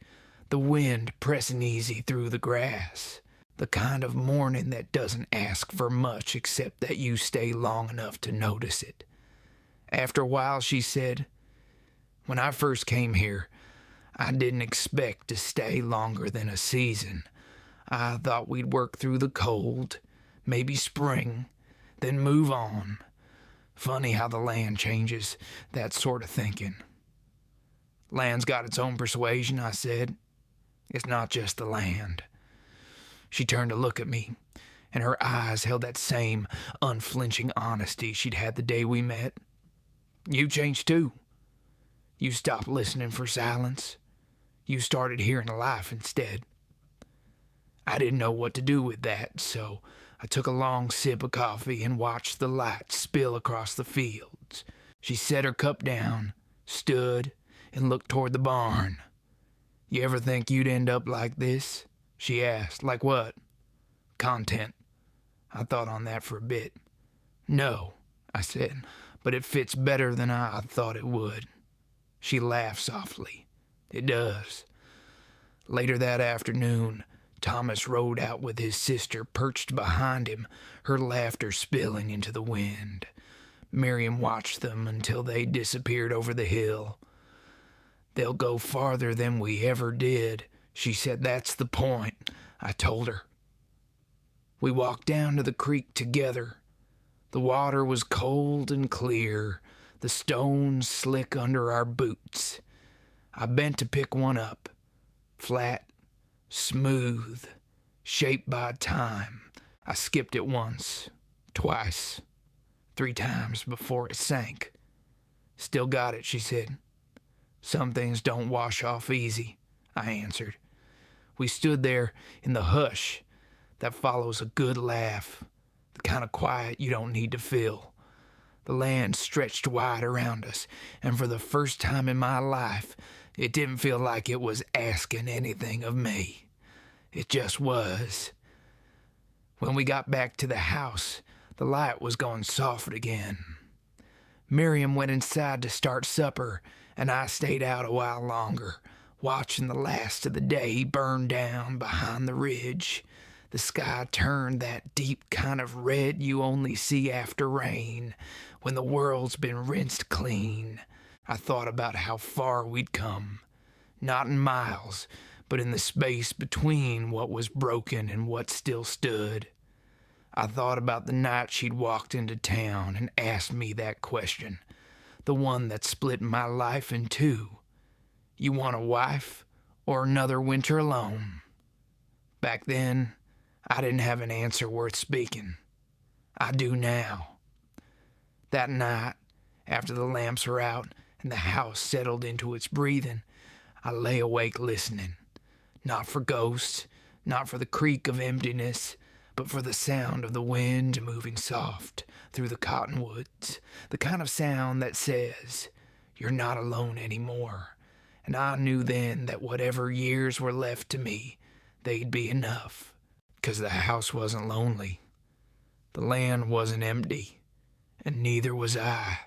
the wind pressing easy through the grass. The kind of morning that doesn't ask for much except that you stay long enough to notice it. After a while, she said, "When I first came here, I didn't expect to stay longer than a season. I thought we'd work through the cold, maybe spring, then move on. Funny how the land changes, that sort of thinking." "Land's got its own persuasion," I said. "It's not just the land." She turned to look at me, and her eyes held that same unflinching honesty she'd had the day we met. "You changed too. You stopped listening for silence. You started hearing life instead." I didn't know what to do with that, so I took a long sip of coffee and watched the light spill across the fields. She set her cup down, stood, and looked toward the barn. "You ever think you'd end up like this?" she asked. "Like what?" "Content." I thought on that for a bit. "No," I said, "but it fits better than I thought it would." She laughed softly. "It does." Later that afternoon, Thomas rode out with his sister perched behind him, her laughter spilling into the wind. Miriam watched them until they disappeared over the hill. "They'll go farther than we ever did," she said. "That's the point," I told her. We walked down to the creek together. The water was cold and clear, the stones slick under our boots. I bent to pick one up, flat, smooth, shaped by time. I skipped it once, twice, 3 times before it sank. "Still got it," she said. "Some things don't wash off easy," I answered. We stood there in the hush that follows a good laugh, the kind of quiet you don't need to fill. The land stretched wide around us, and for the first time in my life, it didn't feel like it was asking anything of me. It just was. When we got back to the house, the light was going soft again. Miriam went inside to start supper, and I stayed out a while longer, watching the last of the day burn down behind the ridge. The sky turned that deep kind of red you only see after rain, when the world's been rinsed clean. I thought about how far we'd come, not in miles, but in the space between what was broken and what still stood. I thought about the night she'd walked into town and asked me that question, the one that split my life in two. You want a wife or another winter alone? Back then, I didn't have an answer worth speaking. I do now. That night, after the lamps were out and the house settled into its breathing, I lay awake listening, not for ghosts, not for the creak of emptiness, but for the sound of the wind moving soft through the cottonwoods, the kind of sound that says, "You're not alone anymore." And I knew then that whatever years were left to me, they'd be enough, 'cause the house wasn't lonely, the land wasn't empty, and neither was I.